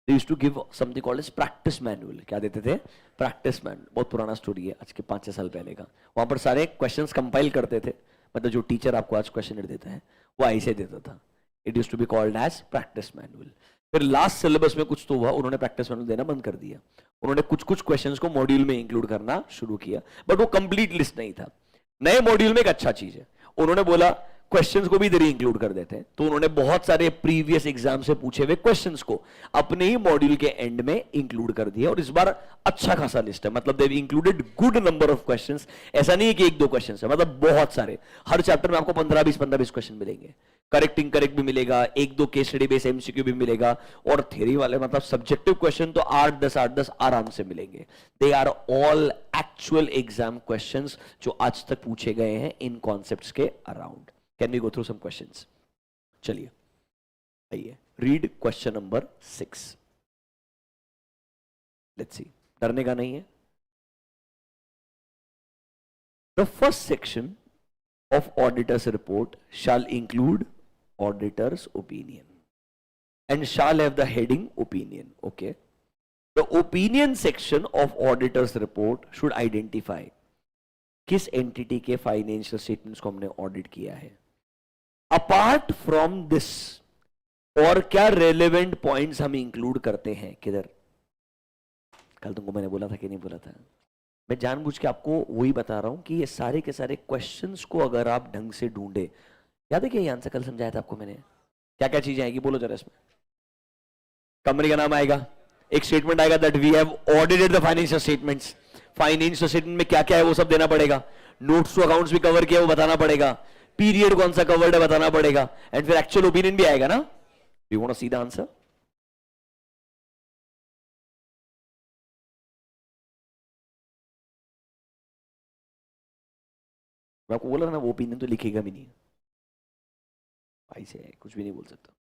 They used to give something called as practice manual. क्या देते थे? Practice manual. बहुत पुराना स्टोरी है, आज के 5-6 साल पहले का. वहां पर सारे क्वेश्चंस कंपाइल करते थे. मतलब जो टीचर आपको आज क्वेश्चन देता है वो ऐसे देता था. It used to be called as practice manual. फिर लास्ट सिलेबस में कुछ तो हुआ, उन्होंने प्रैक्टिस मैनुअल देना बंद कर दिया. उन्होंने कुछ कुछ क्वेश्चंस को मॉड्यूल में इंक्लूड करना शुरू किया, बट वो कंप्लीट लिस्ट नहीं था. नए मॉड्यूल में एक अच्छा चीज है, उन्होंने बोला क्वेश्चंस को भी इधर ही इंक्लूड कर देते हैं. तो उन्होंने बहुत सारे प्रीवियस एग्जाम से पूछे हुए क्वेश्चंस को अपने ही मॉड्यूल के एंड में इंक्लूड कर दिया. और इस बार अच्छा खासा लिस्ट है, मतलब they've included good number of questions. ऐसा नहीं है कि एक दो क्वेश्चंस है, मतलब बहुत सारे. हर चैप्टर में आपको 15-20 क्वेश्चन मिलेंगे. करेक्ट इनकरेक्ट भी मिलेगा, एक दो केस स्टडी बेस्ड एमसीक्यू भी मिलेगा, और थ्योरी वाले मतलब सब्जेक्टिव क्वेश्चन तो 8-10 आराम से मिलेंगे. They are all actual exam questions जो आज तक पूछे गए हैं इन कॉन्सेप्ट्स के around. Can we go through some questions? चलिए आइए, read question number 6. Let's see. डरने का नहीं है. The first section of auditor's report shall include auditor's opinion and shall have the heading opinion. Okay, the opinion section of auditor's report should identify किस entity के financial statements को हमने audit किया है. अपार्ट फ्रॉम दिस और क्या relevant points हम include करते हैं किधर. कल तुमको मैंने बोला था कि नहीं बोला था. मैं जानबूझ के आपको वही बता रहा हूं कि ये सारे के सारे क्वेश्चंस को अगर आप ढंग से ढूंढे. याद है कि ये आंसर कल समझाया था आपको मैंने. क्या क्या चीजें आएगी बोलो जरा इसमें. कंपनी का नाम आएगा, एक स्टेटमेंट आएगा that we have audited the financial statements. Financial statement में क्या क्या है वो सब देना पड़ेगा. नोट्स टू अकाउंट्स भी कवर किया वो बताना पड़ेगा. पीरियड कौन सा कवर्ड है बताना पड़ेगा. एंड फिर एक्चुअल ओपिनियन भी आएगा ना. You want to see the answer. मैं आपको बोला था ना वो ओपिनियन तो लिखेगा भी नहीं. ऐसे है, कुछ भी नहीं बोल सकता.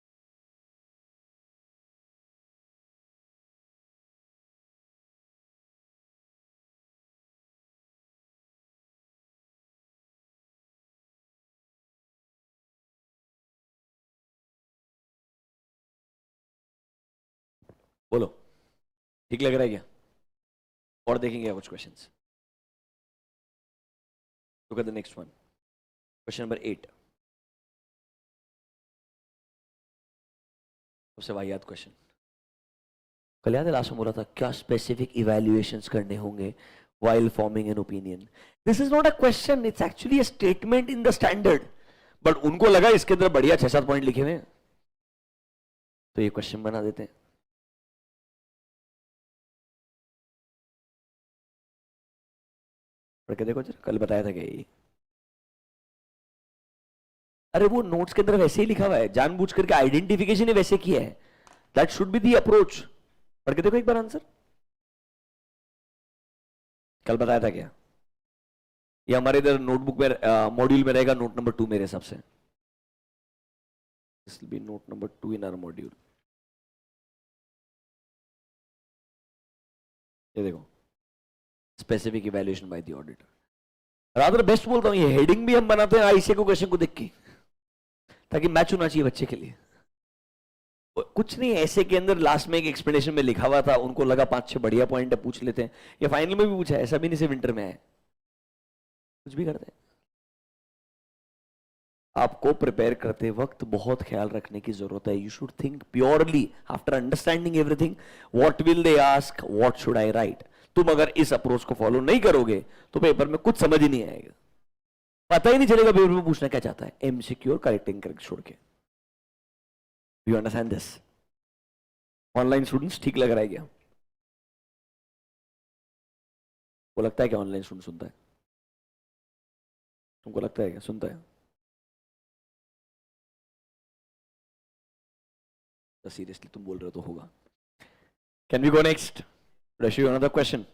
बोलो ठीक लग रहा है क्या. और देखेंगे कुछ questions. Look at the next one. Question number 8. सबसे वाहियात क्वेश्चन. कल याद है लास्ट में बोला था क्या स्पेसिफिक इवैल्यूएशंस करने होंगे while forming an opinion. This is not a question, it's actually a statement in the standard. But उनको लगा इसके अंदर बढ़िया 6-7 पॉइंट लिखे हुए हैं तो ये क्वेश्चन बना देते हैं. पढ़ के देखो जरा, कल बताया था क्या ये. अरे वो नोट्स के अंदर वैसे ही लिखा हुआ है, जानबूझ करके आइडेंटिफिकेशन ही वैसे किया है. That should be the approach. पढ़ के देखो एक बार आंसर. कल बताया था क्या. ये हमारे इधर नोटबुक में मॉड्यूल में रहेगा, नोट नंबर 2 मेरे हिसाब से. This will be note number 2 in our module. ये देखो, specific evaluation by the auditor. Rather best बोलता हूं, ये हेडिंग भी हम बनाते हैं आईसीए को क्वेश्चन को देख के, ताकि मैच होना चाहिए बच्चे के लिए. कुछ नहीं, ऐसे के अंदर लास्ट में एक एक्सप्लेनेशन में लिखा हुआ था, उनको लगा 5-6 बढ़िया पॉइंट है पूछ लेते हैं. या फाइनल में भी पूछा, ऐसा भी नहीं सिर्फ इंटर में है, कुछ भी करते हैं. आपको प्रिपेयर करते वक्त बहुत ख्याल रखने की जरूरत है. You should think purely after understanding everything. What will they ask, what should I right. तुम अगर इस अप्रोच को फॉलो नहीं करोगे तो पेपर में कुछ समझ ही नहीं आएगा, पता ही नहीं चलेगा पेपर में पूछना क्या चाहता है. एमसीक्यू और करेक्ट इनकरेक्ट छोड़ के. You understand this. Online students ठीक लग रहा है क्या. वो लगता है कि ऑनलाइन स्टूडेंट सुनता है. तुमको लगता है क्या, सुनता है? सीरियसली तुम बोल रहे हो तो होगा। Can we go next? Another question.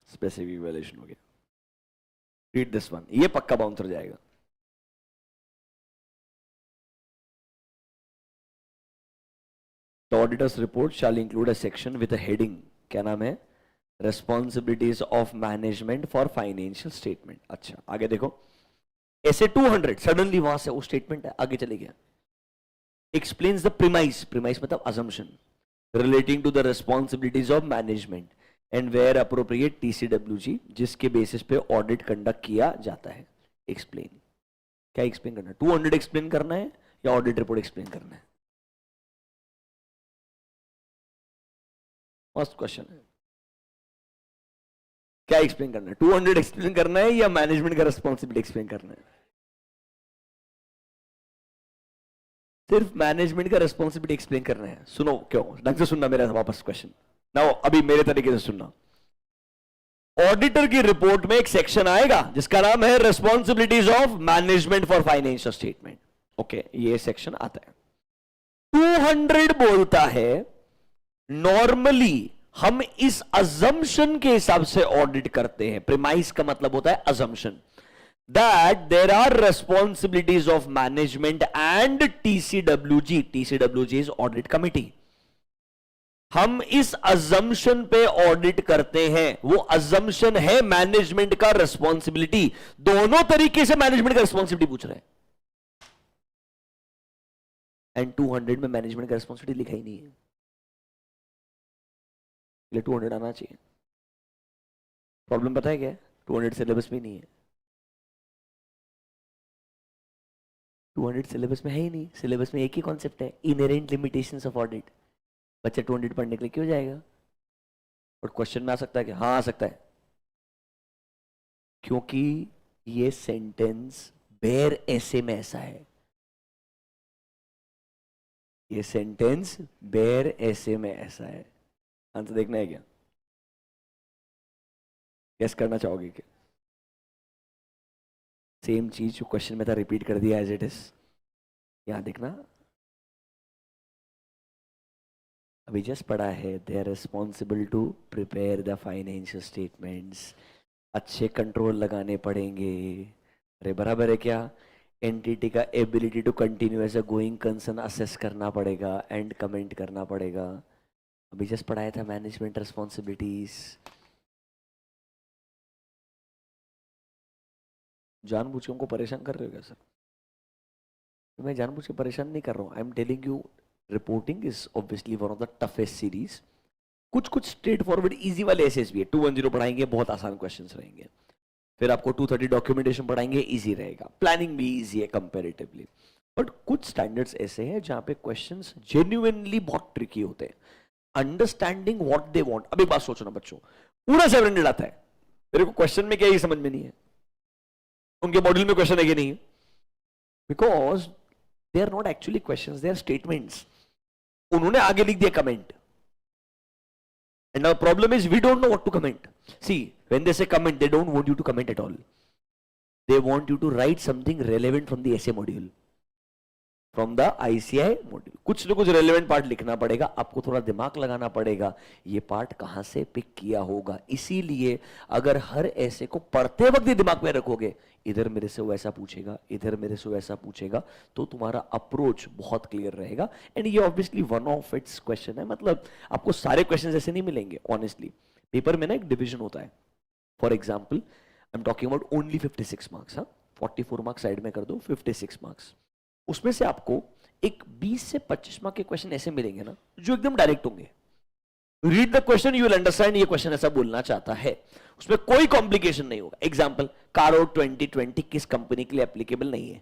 Specific valuation हो गया। रीड दिस वन, ये पक्का बाउंसर जाएगा। The auditor's report shall include a section with a heading, क्या नाम है? Responsibilities of management for financial statement. अच्छा आगे देखो, ऐसे 200 सडनली वहां से वो स्टेटमेंट है, आगे चले गया। एक्सप्लेन्स द प्रीमाइस, प्रीमाइस मतलब assumption, relating to the responsibilities of management and where appropriate TCWG, जिसके बेसिस पे ऑडिट कंडक्ट किया जाता है। एक्सप्लेन, क्या एक्सप्लेन करना है? 200 एक्सप्लेन करना है या ऑडिट रिपोर्ट एक्सप्लेन करना है? फर्स्ट क्वेश्चन है, क्या एक्सप्लेन करना है? 200 एक्सप्लेन करना है या मैनेजमेंट का रेस्पॉन्सिबिलिटी एक्सप्लेन करना है? सिर्फ मैनेजमेंट का रेस्पॉन्सिबिलिटी एक्सप्लेन करना है। सुनो, क्यों, ढंग से सुनना मेरा वापस क्वेश्चन ना, अभी मेरे तरीके से सुनना। ऑडिटर की रिपोर्ट में एक सेक्शन आएगा जिसका नाम है responsibilities of management for financial statement. Okay, ये सेक्शन आता है। 200 बोलता है नॉर्मली हम इस अजम्पशन के हिसाब से ऑडिट करते हैं। प्रीमाइस का मतलब होता है assumption, that there are responsibilities of management and TCWG, TCWG is audit committee। हम इस अजम्पशन पे ऑडिट करते हैं, वो अजम्पशन है मैनेजमेंट का रेस्पॉन्सिबिलिटी। दोनों तरीके से मैनेजमेंट का रेस्पॉन्सिबिलिटी पूछ रहे हैं, एंड 200 में मैनेजमेंट का रेस्पॉन्सिबिलिटी लिखा ही नहीं है, 200 आना चाहिए। प्रॉब्लम पता है क्या है? 200 सिलेबस में नहीं है, 200 सिलेबस में है ही नहीं। सिलेबस में एक ही कॉन्सेप्ट है, इनहेरेंट लिमिटेशंस ऑफ ऑडिट। बच्चा 200 पढ़ने के लिए क्यों जाएगा? और क्वेश्चन में आ सकता है कि हाँ आ सकता है, क्योंकि ये सेंटेंस बेर ऐसे में ऐसा है, ये सेंटेंस बेर ऐसे में ऐसा है। आंसर देखना है क्या? गेस करना चाहोगे क्या? सेम चीज जो क्वेश्चन में था रिपीट कर दिया एज इट इज। यहां देखना, अभी जस्ट पढ़ा है, they are responsible to prepare the financial statements. अच्छे कंट्रोल लगाने पड़ेंगे। अरे बराबर है क्या? एंटिटी का ability to continue as a going concern assess करना पड़ेगा एंड कमेंट करना पड़ेगा। अभी जस्ट पढ़ाया था मैनेजमेंट रिस्पॉन्सिबिलिटीज। जानबूझ के हमको परेशान कर रहे हो क्या सर? मैं जानबूझ के परेशान नहीं कर रहा हूँ। I am telling you, reporting is obviously one of the toughest series. कुछ स्ट्रेट फॉरवर्ड इजी वाले एसेस भी है। 210 पढ़ाएंगे, बहुत आसान क्वेश्चंस रहेंगे। फिर आपको 230 डॉक्यूमेंटेशन पढ़ाएंगे, इजी रहेगा। प्लानिंग भी इजी है कंपैरेटिवली। बट कुछ स्टैंडर्ड्स ऐसे हैं जहां पे क्वेश्चंस जेन्युइनली बहुत ट्रिकी होते हैं। Understanding what they want. अब एक बात सोचो ना बच्चों, पूरा 700 आता है, मेरे को क्वेश्चन में क्या ही समझ में नहीं है। उनके मॉड्यूल में क्वेश्चन है कि नहीं है? Because they are not actually questions, they are statements. उन्होंने आगे लिख दिया comment, and our problem is we don't know what to comment. See, when they say comment, they don't want you to comment at all. They want you to write something relevant from the essay module, from the ICI module. कुछ ना कुछ relevant part लिखना पड़ेगा, आपको थोड़ा दिमाग लगाना पड़ेगा, ये पार्ट कहाँ से पिक किया होगा। इसीलिए अगर हर ऐसे को पढ़ते वक्त ही दिमाग में रखोगे, इधर मेरे से वैसा पूछेगा, इधर मेरे से वैसा पूछेगा, तो तुम्हारा अप्रोच बहुत क्लियर रहेगा। एंड ये obviously one of its question है, मतलब आपको सारे क्वेश्चन ऐसे नहीं मिलेंगे। ऑनेस्टली पेपर में ना एक डिविजन होता है। For example I am talking about only 56 marks. हाँ, 44 मार्क्स साइड में कर दो, 56 मार्क्स। उसमें से आपको एक 20 से 25 मार्क के क्वेश्चन ऐसे मिलेंगे ना जो एकदम डायरेक्ट होंगे। Read the question, you will understand ये क्वेश्चन ऐसा बोलना चाहता है। उसमें कोई कॉम्प्लिकेशन नहीं होगा। एग्जांपल, कारो 2020 किस कंपनी के लिए एप्लीकेबल नहीं है?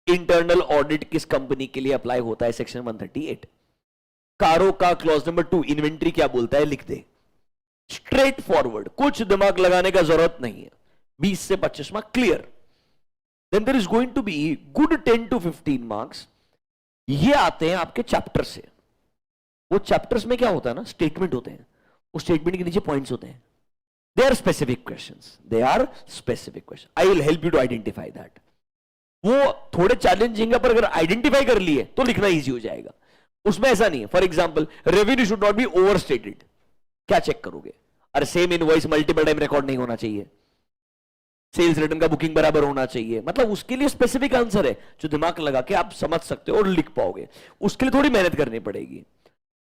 इंटरनल ऑडिट किस कंपनी के लिए अप्लाई होता है? सेक्शन 138। कारो का क्लॉज नंबर 2 इन्वेंट्री क्या बोलता है? लिख दे। स्ट्रेट फॉरवर्ड, कुछ दिमाग लगाने का जरूरत नहीं है। 20 से 25 mark clear. Then there is going to be good 10 to 15 marks। ये आते हैं आपके चैप्टर से। वो चैप्टर्स में क्या होता है ना, स्टेटमेंट होते हैं। उस स्टेटमेंट के नीचे पॉइंट्स होते हैं। They are specific questions, they are specific question, I will help you to identify that. वो थोड़े चैलेंजिंग है, पर अगर आइडेंटिफाई कर लिए तो लिखना इजी हो जाएगा। उसमें ऐसा नहीं है, for example revenue should not be over stated, क्या चेक करोगे? अरे same invoice multiple time record नहीं होना चाहिए, सेल्स रिटर्न का बुकिंग बराबर होना चाहिए, मतलब उसके लिए स्पेसिफिक आंसर है जो दिमाग लगा के आप समझ सकते हो और लिख पाओगे। उसके लिए थोड़ी मेहनत करनी पड़ेगी।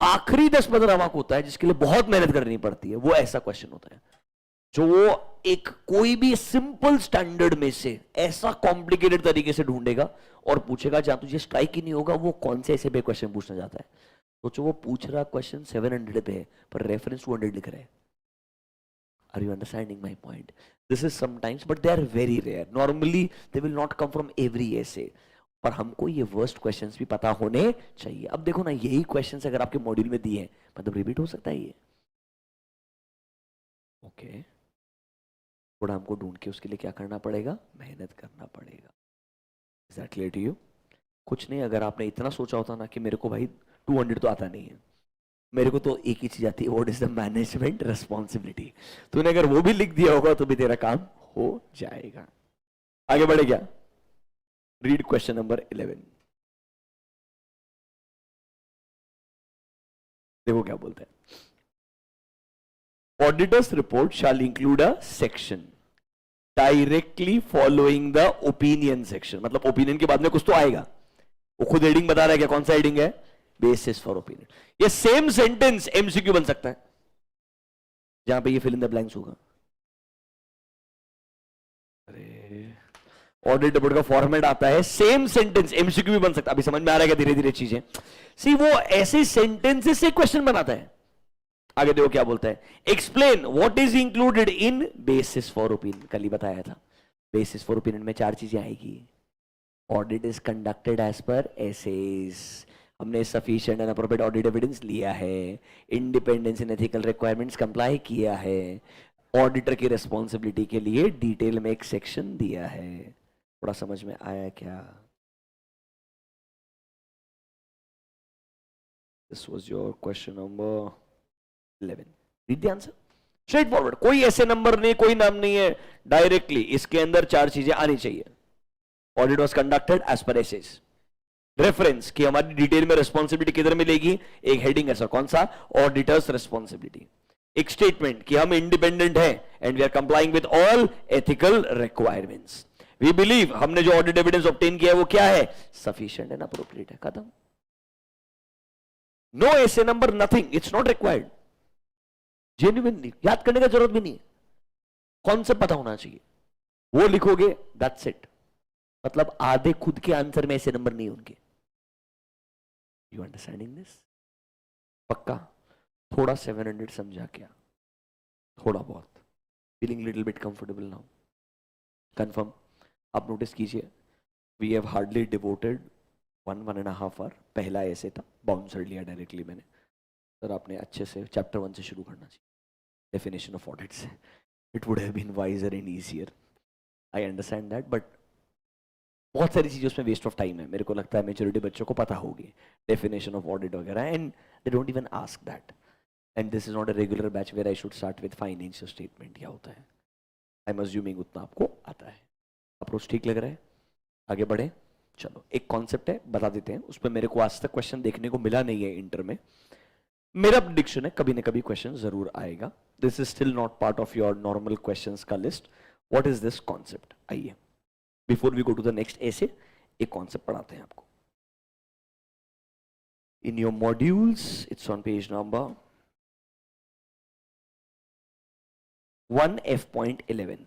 आखिरी 10-15 मार्क होता है जिसके लिए बहुत मेहनत करनी पड़ती है, वो ऐसा क्वेश्चन होता है जो वो एक कोई भी सिंपल स्टैंडर्ड में से ऐसा कॉम्प्लिकेटेड तरीके से ढूंढेगा और पूछेगा जहां तुझे स्ट्राइक ही नहीं होगा वो कौन से ऐसे पे क्वेश्चन पूछना चाहता है। सोचो वो पूछ रहा क्वेश्चन 700 पे है पर रेफरेंस 200 लिख रहा है। Are you understanding my point? This is sometimes, but they are very rare. Normally, they will not come from every essay. पर हमको ये वर्स्ट क्वेश्चंस भी पता होने चाहिए। अब देखो ना, यही क्वेश्चंस अगर आपके मॉड्यूल में दिए हैं, मतलब रिपीट हो सकता है ये। ओके, थोड़ा हमको ढूंढ के उसके लिए क्या करना पड़ेगा, मेहनत करना पड़ेगा। Is that clear to you? कुछ नहीं, अगर आपने इतना सोचा होता ना कि मेरे को भाई 200 तो आता नहीं है, मेरे को तो एक ही चीज आती है, what is the management responsibility, तूने अगर वो भी लिख दिया होगा तो भी तेरा काम हो जाएगा। आगे बढ़े क्या? Read question number 11। देखो क्या बोलते हैं, auditors report shall include a section directly following the opinion section, मतलब ओपिनियन के बाद में कुछ तो आएगा। वो खुद हेडिंग बता रहा है क्या, कौन सा हेडिंग है? Basis for opinion. ये सेम सेंटेंस एमसीक्यू बन सकता है, जहां पे ये फिल इन द ब्लैंक्स होगा। अरे ऑडिट रिपोर्ट का फॉर्मेट आता है, सेम सेंटेंस एमसीक्यू भी बन सकता है। अभी समझ में आ रहा है क्या धीरे धीरे चीजें? सी वो ऐसे सेंटेंसेस से क्वेश्चन बनाता है। आगे देखो क्या बोलता है, explain what is included in basis for opinion. कल ही बताया था, बेसिस फॉर ओपिनियन में 4 चीजें आएगी। Audit is conducted as per SAs, हमने sufficient and appropriate audit evidence लिया है, independence in ethical requirements comply किया है, ऑडिटर की रिस्पॉन्सिबिलिटी के लिए डिटेल में एक सेक्शन दिया है। थोड़ा समझ में आया क्या? This was your question number 11। Read the answer, straight forward, कोई ऐसे नंबर नहीं, कोई नाम नहीं है, डायरेक्टली इसके अंदर 4 चीजें आनी चाहिए। Audit was conducted as per SAs, reference कि हमारी डिटेल में रिस्पॉन्सिबिलिटी किधर मिलेगी, एक हेडिंग है सर, कौन सा? Auditors responsibility. एक स्टेटमेंट कि हम इंडिपेंडेंट हैं and we are complying with all ethical requirements. We believe हमने जो ऑडिट एविडेंस ऑब्टेन किया है वो क्या है, सफिशिएंट एंड अप्रोप्रिएट है, खत्म। नो ऐसे number, nothing, it's not required. Genuinely याद करने का जरूरत भी नहीं है, कॉन्सेप्ट पता होना चाहिए, वो लिखोगे दैट्स इट। मतलब आधे खुद के आंसर में ऐसे नंबर नहीं उनके। You understanding this? पक्का? थोड़ा 700 समझा क्या? थोड़ा बहुत? Feeling little bit comfortable now? Confirm? आप नोटिस कीजिए, we have hardly devoted 1.5 hour. पहला ऐसे था, बाउंसर लिया डायरेक्टली मैंने। सर आपने अच्छे से चैप्टर 1 से शुरू करना चाहिए, डेफिनेशन ऑफ ऑडिट से। It would have been wiser and easier, I understand that, but बहुत सारी चीज़ें उसमें वेस्ट ऑफ टाइम है। मेरे को लगता है मेजोरिटी बच्चों को पता होगी डेफिनेशन ऑफ ऑडिट वगैरह, and they don't even ask that. And this is not a regular batch where I should start with financial statement. क्या होता है, आई एम अज्यूमिंग उतना आपको आता है। अप्रोच ठीक लग रहा है? आगे बढ़े, चलो। एक कॉन्सेप्ट है, बता देते हैं, उस पर मेरे को आज तक क्वेश्चन देखने को मिला नहीं है इंटर में। मेरा प्रेडिक्शन है कभी ना कभी क्वेश्चन जरूर आएगा। This is still not part of your normal questions का list. What is this concept? आइए, before we go to the next ऐसे, एक कॉन्सेप्ट पढ़ाते हैं आपको। In your modules, it's on page number 1F.11,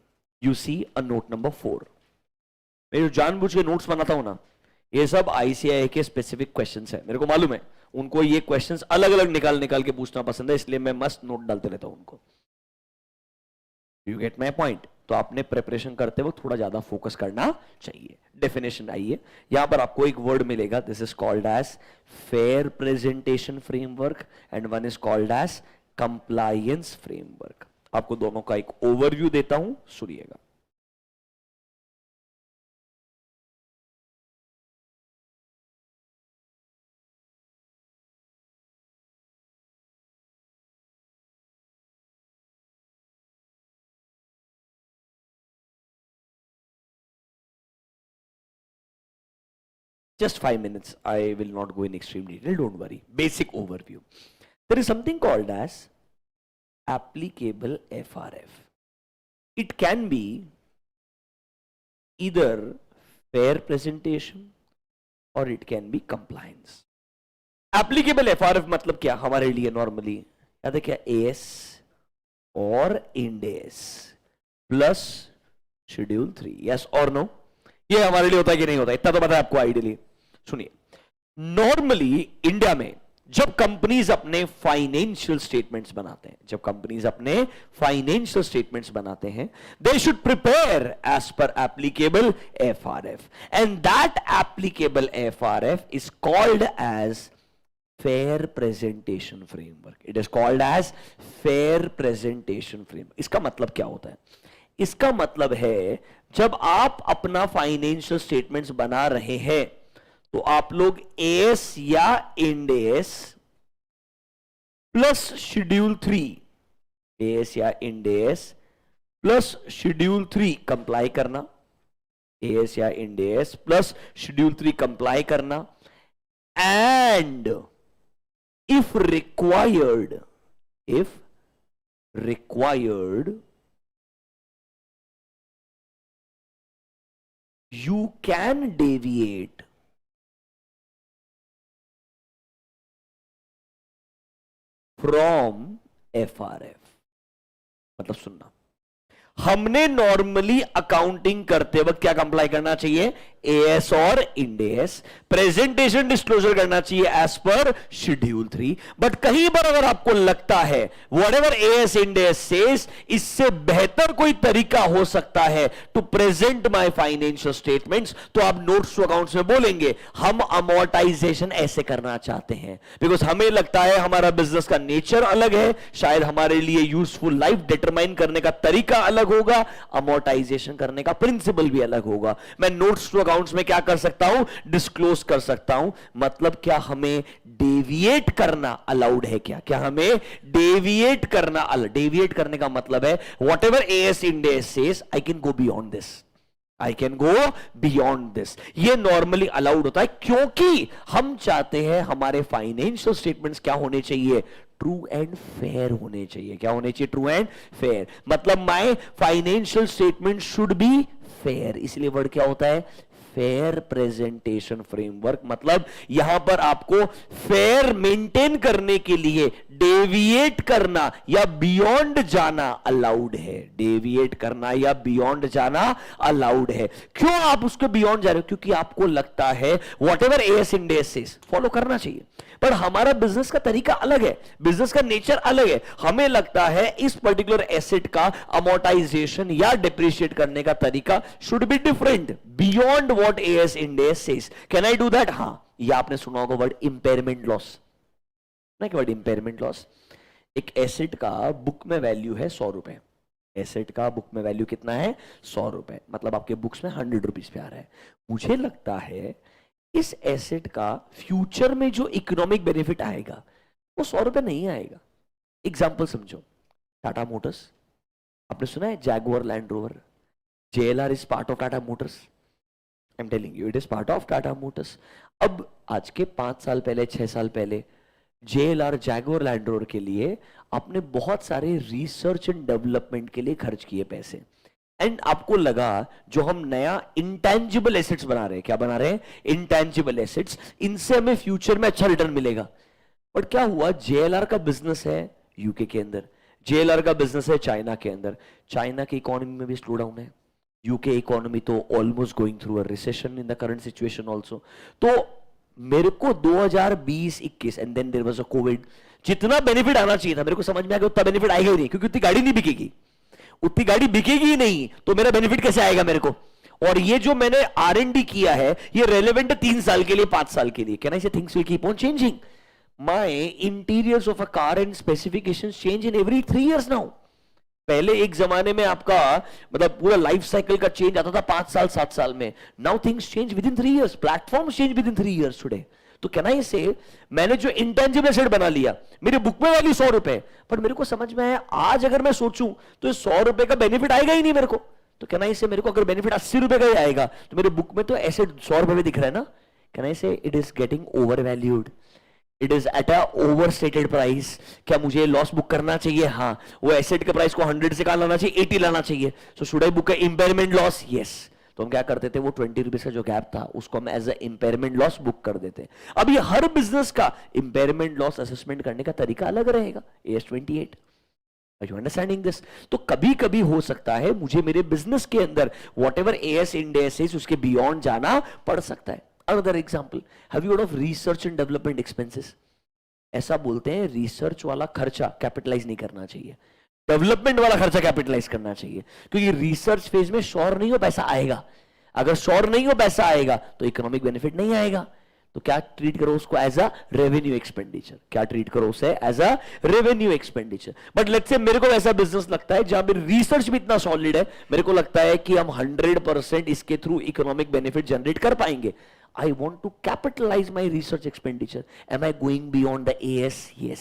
you see a note number 4। मैं जो जानबूझ के नोट्स बनाता हूं ना, ये सब आईसीआई के स्पेसिफिक क्वेश्चंस है, मेरे को मालूम है उनको ये क्वेश्चंस अलग अलग निकाल निकाल के पूछना पसंद है, इसलिए मैं मस्त नोट डालते रहता हूं उनको। You get my point? तो आपने प्रिपरेशन करते वक्त थोड़ा ज्यादा फोकस करना चाहिए। डेफिनेशन आइए, यहां पर आपको एक वर्ड मिलेगा, this is called as fair presentation framework and one is called as compliance framework. आपको दोनों का एक ओवरव्यू देता हूं, सुनिएगा। just 5 minutes. I will not go in extreme detail, don't worry. Basic overview. There is something called as applicable FRF. It can be either fair presentation or it can be compliance. Applicable FRF मतलब क्या हमारे लिए normally याद है क्या, AS और IND AS plus schedule 3, yes और no? ये हमारे लिए होता है कि नहीं होता, इतना तो पता है आपको आइडियली. सुनिए, नॉर्मली इंडिया में जब कंपनीज अपने फाइनेंशियल स्टेटमेंट्स बनाते हैं they should prepare as per applicable FRF and that applicable FRF is called as fair presentation framework. It is called as fair presentation framework. इसका मतलब क्या होता है? इसका मतलब है जब आप अपना फाइनेंशियल स्टेटमेंट्स बना रहे हैं तो आप लोग AS या IND AS plus schedule 3, AS या IND AS plus schedule 3 comply करना, AS या IND AS plus schedule 3 comply करना, and if required, you can deviate from FRF. मतलब सुनना, हमने नॉर्मली अकाउंटिंग करते वक्त क्या कंप्लाई करना चाहिए? AS और IND AS. प्रेजेंटेशन डिस्क्लोजर करना चाहिए एज पर शेड्यूल 3. बट कहीं पर अगर आपको लगता है whatever AS IND AS says, इससे बेहतर कोई तरीका हो सकता है to present my financial statements, तो आप नोट्स टू अकाउंट्स में बोलेंगे हम अमोर्टाइजेशन ऐसे करना चाहते हैं, बिकॉज हमें लगता है हमारा बिजनेस का नेचर अलग है, शायद हमारे लिए यूजफुल लाइफ डिटरमाइन करने का तरीका अलग होगा, अमोर्टाइजेशन करने का प्रिंसिपल भी अलग होगा. मैं नोट्स टू अकाउंट्स में क्या कर सकता हूं? डिस्क्लोज कर सकता हूं. मतलब क्या हमें डेविएट करना अलाउड है? क्या हमें डेविएट करना डेविएट करने का मतलब है whatever AS IND AS says, I can go beyond this. ये नॉर्मली अलाउड होता है क्योंकि हम चाहते हैं हमारे फाइनेंशियल स्टेटमेंट्स क्या होने चाहिए? ट्रू एंड फेयर होने चाहिए. क्या होने चाहिए? True and fair. मतलब my financial statement should be fair. इसलिए वर्ड क्या होता है? Fair presentation framework. मतलब यहां पर आपको फेयर मेंटेन करने के लिए डेविएट करना या बियॉन्ड जाना अलाउड है. डेविएट करना या बियॉन्ड जाना अलाउड है. क्यों आप उसके बियॉन्ड जा रहे हो? क्योंकि आपको लगता है whatever AS IND AS says follow करना चाहिए, पर हमारा बिजनेस का तरीका अलग है, बिजनेस का नेचर अलग है. हमें लगता है इस पर्टिकुलर एसेट का अमोर्टाइजेशन या डिप्रिशिएट करने का तरीका should be different beyond what AS IND AS says. Can I do that? हां. या आपने सुना होगा वर्ड इंपेयरमेंट लॉस. ना कि वर्ड इंपेयरमेंट लॉस. एक एसेट का बुक में वैल्यू है 100 रुपए. एसेट का बुक में वैल्यू कितना है? 100 रुपए. मतलब आपके बुक्स में 100 रुपीज पे आ रहा है. मुझे लगता है इस एसेट का फ्यूचर में जो इकोनॉमिक बेनिफिट आएगा वो 100 रुपए नहीं आएगा. एग्जाम्पल समझो, टाटा मोटर्स, आपने सुना है Jaguar land rover, JLR is part of Tata Motors. I am telling you, it is part of Tata Motors. अब आज के 5 साल पहले 6 साल पहले JLR जैगुआर लैंड रोवर के लिए आपने बहुत सारे रिसर्च एंड डेवलपमेंट के लिए खर्च किए पैसे, एंड आपको लगा जो हम नया इंटेंजिबल एसेट्स बना रहे हैं, क्या बना रहे हैं? इंटेंजिबल एसेट्स, इनसे हमें फ्यूचर में अच्छा रिटर्न मिलेगा. बट क्या हुआ? JLR का बिजनेस है यूके के अंदर, JLR का बिजनेस है चाइना के अंदर. चाइना की इकोनॉमी में भी स्लो डाउन है, यूके इकोनॉमी तो almost going through a recession in the current situation also. तो मेरे को 2020-21 and then there was a covid, जितना बेनिफिट आना चाहिए था मेरे को समझ में आ गया उतना बेनिफिट आएगा ही नहीं, क्योंकि उतनी गाड़ी नहीं बिकेगी. उतनी गाड़ी बिकेगी ही नहीं तो मेरा बेनिफिट कैसे आएगा मेरे को? और ये जो मैंने R&D किया है ये रेलेवेंट 3 साल के लिए, 5 साल के लिए. कैन आई से things will keep on changing. My interiors of a car and specifications change in every 3 years now. पहले एक जमाने में आपका मतलब पूरा लाइफ साइकिल का चेंज आता था 5 साल 7 साल में. Now things change with in 3 years. Platforms change with in 3 years today. तो कैन आई से मैंने जो इंटेंजिबल एसेट बना लिया, मेरे बुक में वैल्यू 100 रुपए, पर मेरे को समझ में आया आज अगर मैं सोचूं तो 100 रुपए का बेनिफिट आएगा ही नहीं मेरे को. तो कैन आई से मेरे को अगर बेनिफिट 80 रुपए का ही आएगा तो मेरे बुक में तो एसेट 100 रुपए में दिख रहा है ना. Can I say it is getting over valued, it is at a over stated price, क्या मुझे लॉस बुक करना चाहिए? हाँ। वो एसेट के प्राइस को 100 से कहां लाना चाहिए? 80 लाना चाहिए। So should I book impairment loss? Yes. तो हम क्या करते थे, वो 20 रुपीज का जो गैप था उसको हम as a impairment loss book कर देते। अब ये हर बिजनेस का इंपेयरमेंट लॉस असेसमेंट करने का तरीका अलग रहेगा। AS 28, you understanding this? तो कभी कभी हो सकता है मुझे मेरे बिजनेस के अंदर whatever AS Ind AS है उसके बियॉन्ड जाना पड़ सकता है। Another example, have you heard of research and development expenses? ऐसा बोलते हैं रिसर्च वाला खर्चा कैपिटलाइज नहीं करना चाहिए, डेवलपमेंट वाला खर्चा कैपिटलाइज करना चाहिए, क्योंकि रिसर्च फेज में श्योर नहीं हो पैसा आएगा। अगर श्योर नहीं हो पैसा आएगा तो इकोनॉमिक बेनिफिट नहीं आएगा। तो क्या ट्रीट करो उसको? As a revenue expenditure. क्या ट्रीट करो उसे? As a revenue expenditure. But let's say मेरे को ऐसा बिजनेस लगता है जहां पर रिसर्च भी इतना सॉलिड है, मेरे को लगता है कि हम 100% इसके थ्रू इकोनॉमिक बेनिफिट जनरेट कर पाएंगे। I want to capitalize my research expenditure. Am I going beyond the AS? Yes.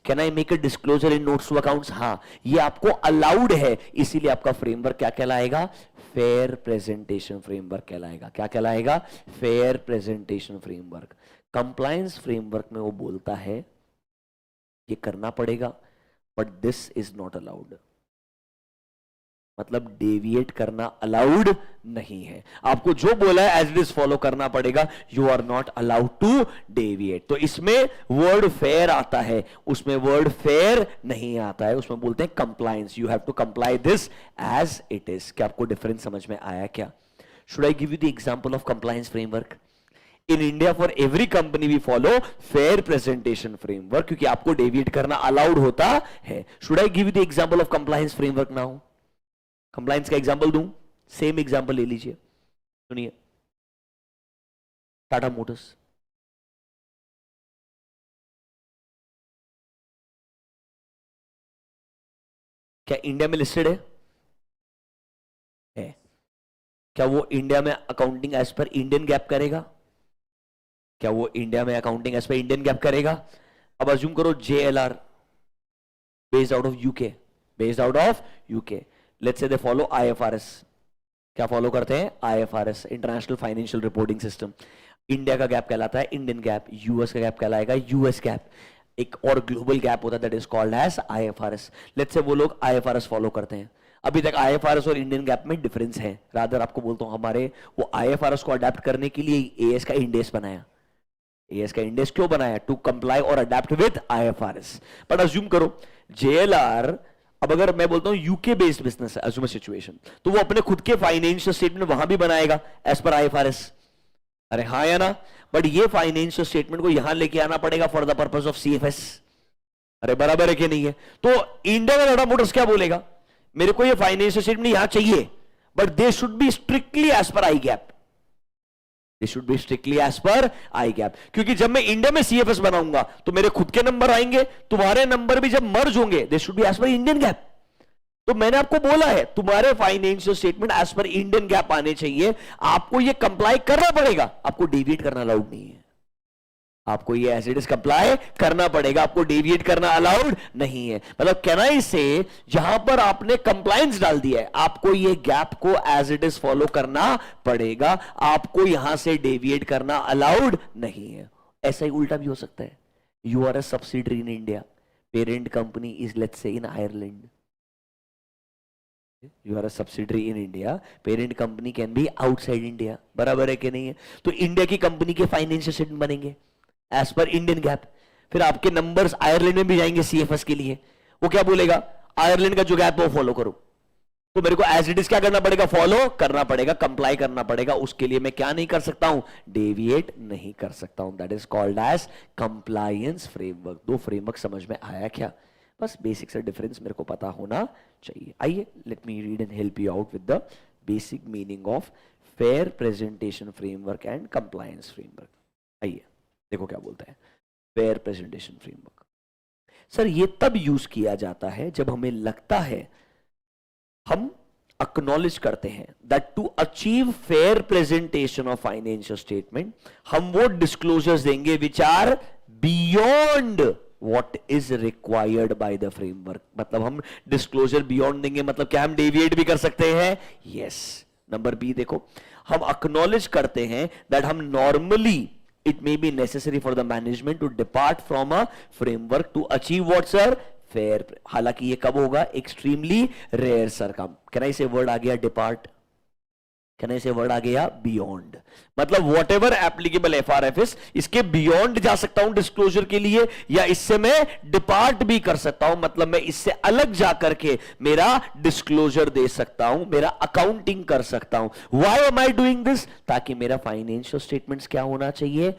Can I make a disclosure in notes to accounts? हाँ, ये आपको अलाउड है, इसीलिए आपका फ्रेमवर्क क्या कहलाएगा? फेयर प्रेजेंटेशन फ्रेमवर्क कहलाएगा। क्या कहलाएगा? Fair presentation framework. Compliance framework में वो बोलता है ये करना पड़ेगा, but this is not allowed. मतलब डेविएट करना अलाउड नहीं है। आपको जो बोला है एज इट इज फॉलो करना पड़ेगा। You are not allowed to deviate. तो इसमें वर्ड फेयर आता है, उसमें वर्ड फेयर नहीं आता है। उसमें बोलते हैं compliance, you have to comply this as it is. क्या आपको डिफरेंस समझ में आया क्या? Should I give you the example of compliance framework? In India for every company we follow fair presentation framework, क्योंकि आपको डेविएट करना अलाउड होता है। Should I give you the example of compliance framework now? Compliance का example दूं? Same example ले लीजिए, सुनिए। टाटा मोटर्स, क्या इंडिया में लिस्टेड है? क्या वो इंडिया में accounting as per Indian GAAP करेगा? क्या वो इंडिया में accounting as per Indian GAAP करेगा? अब अज्यूम करो JLR based out of UK, based out of UK, let's say they follow IFRS। क्या फॉलो करते हैं? IFRS, international financial reporting system. India का गैप कहलाता है इंडियन गैप, यूएस का गैप कहलाएगा यूएस गैप। एक और ग्लोबल गैप होता है that is called as IFRS। Let's say वो लोग IFRS फॉलो करते हैं। अभी तक IFRS और इंडियन गैप में डिफरेंस है। रादर आपको बोलता हूं, हमारे वो IFRS को अडेप्ट करने के लिए AS का इंडेक्स बनाया। AS का इंडेक्स क्यों बनाया? टू कंप्लाई और adapt with IFRS। But assume करो JLR, अब अगर मैं बोलता हूं यूके बेस्ड बिजनेस है, अज्यूम सिचुएशन, तो वो अपने खुद के फाइनेंशियल स्टेटमेंट वहां भी बनाएगा एज पर IFRS। अरे हाँ या ना? बट ये फाइनेंशियल स्टेटमेंट को यहां लेके आना पड़ेगा for the purpose of CFS। अरे बराबर है कि नहीं है? तो इंडिया का टाटा मोटर्स क्या बोलेगा? मेरे को ये फाइनेंशियल स्टेटमेंट यहां चाहिए, but they should be strictly as per I GAAP. They should be strictly as per I gap, क्योंकि जब मैं इंडिया में CFS बनाऊंगा तो मेरे खुद के नंबर आएंगे, तुम्हारे नंबर भी जब मर्ज होंगे they should be as per Indian GAAP. तो मैंने आपको बोला है तुम्हारे financial statement as per Indian GAAP आने चाहिए, आपको ये कंप्लाई करना पड़ेगा, आपको डेविएट करना अलाउड नहीं है। आपको ये एज इट इज कंप्लाई करना पड़ेगा, आपको डेविएट करना अलाउड नहीं है। मतलब कैन आई से जहां पर आपने कंप्लायंस डाल दिया है, आपको ये गैप को एज इट इज फॉलो करना पड़ेगा, आपको यहां से डेविएट करना अलाउड नहीं है। ऐसा ही उल्टा भी हो सकता है। You are a subsidiary in India, parent company is let's say in Ireland. You are a subsidiary in India, parent company can be outside India. बराबर है कि नहीं है? तो इंडिया की कंपनी के फाइनेंशियल स्टेटमेंट बनेंगे एज पर इंडियन गैप। फिर आपके नंबर्स आयरलैंड में भी जाएंगे CFS के लिए। वो क्या बोलेगा? आयरलैंड का जो गैप है वो फॉलो करो। तो मेरे को एज इट इज क्या करना पड़ेगा? फॉलो करना पड़ेगा, कंप्लाई करना पड़ेगा। उसके लिए मैं क्या नहीं कर सकता हूं? डेविएट नहीं कर सकता हूं। That is called as compliance framework. दो फ्रेमवर्क समझ में आया क्या? बस बेसिक सा डिफरेंस मेरे को पता होना चाहिए। आइए, let me read and help you out with the basic meaning of fair presentation framework and compliance framework. आइए देखो क्या बोलता है फेयर प्रेजेंटेशन फ्रेमवर्क। सर ये तब यूज किया जाता है जब हमें लगता है, हम अक्नॉलेज करते हैं that to achieve fair presentation of financial statement हम वो डिस्क्लोजर्स देंगे which are beyond what is required by the framework. मतलब हम डिस्क्लोजर बियॉन्ड देंगे, मतलब क्या हम डेविएट भी कर सकते हैं? यस। नंबर बी देखो, हम अक्नॉलेज करते हैं दैट हम normally it may be necessary for the management to depart from a framework to achieve what sir, fair. हालांकि ये कब होगा, एक्सट्रीमली रेयर सर। का कैन आई से वर्ड आ गया डिपार्ट, कहने से वर्ड आ गया बियॉन्ड, मतलब वॉट एवर एप्लीकेबल एफआरएफएस, इसके बियॉन्ड जा सकता हूं डिस्क्लोजर के लिए, या इससे मैं डिपार्ट भी कर सकता हूं, मतलब मैं इससे अलग जाकर के मेरा डिस्क्लोजर दे सकता हूं, मेरा अकाउंटिंग कर सकता हूं। Why am I doing this, ताकि मेरा फाइनेंशियल स्टेटमेंट्स क्या होना चाहिए,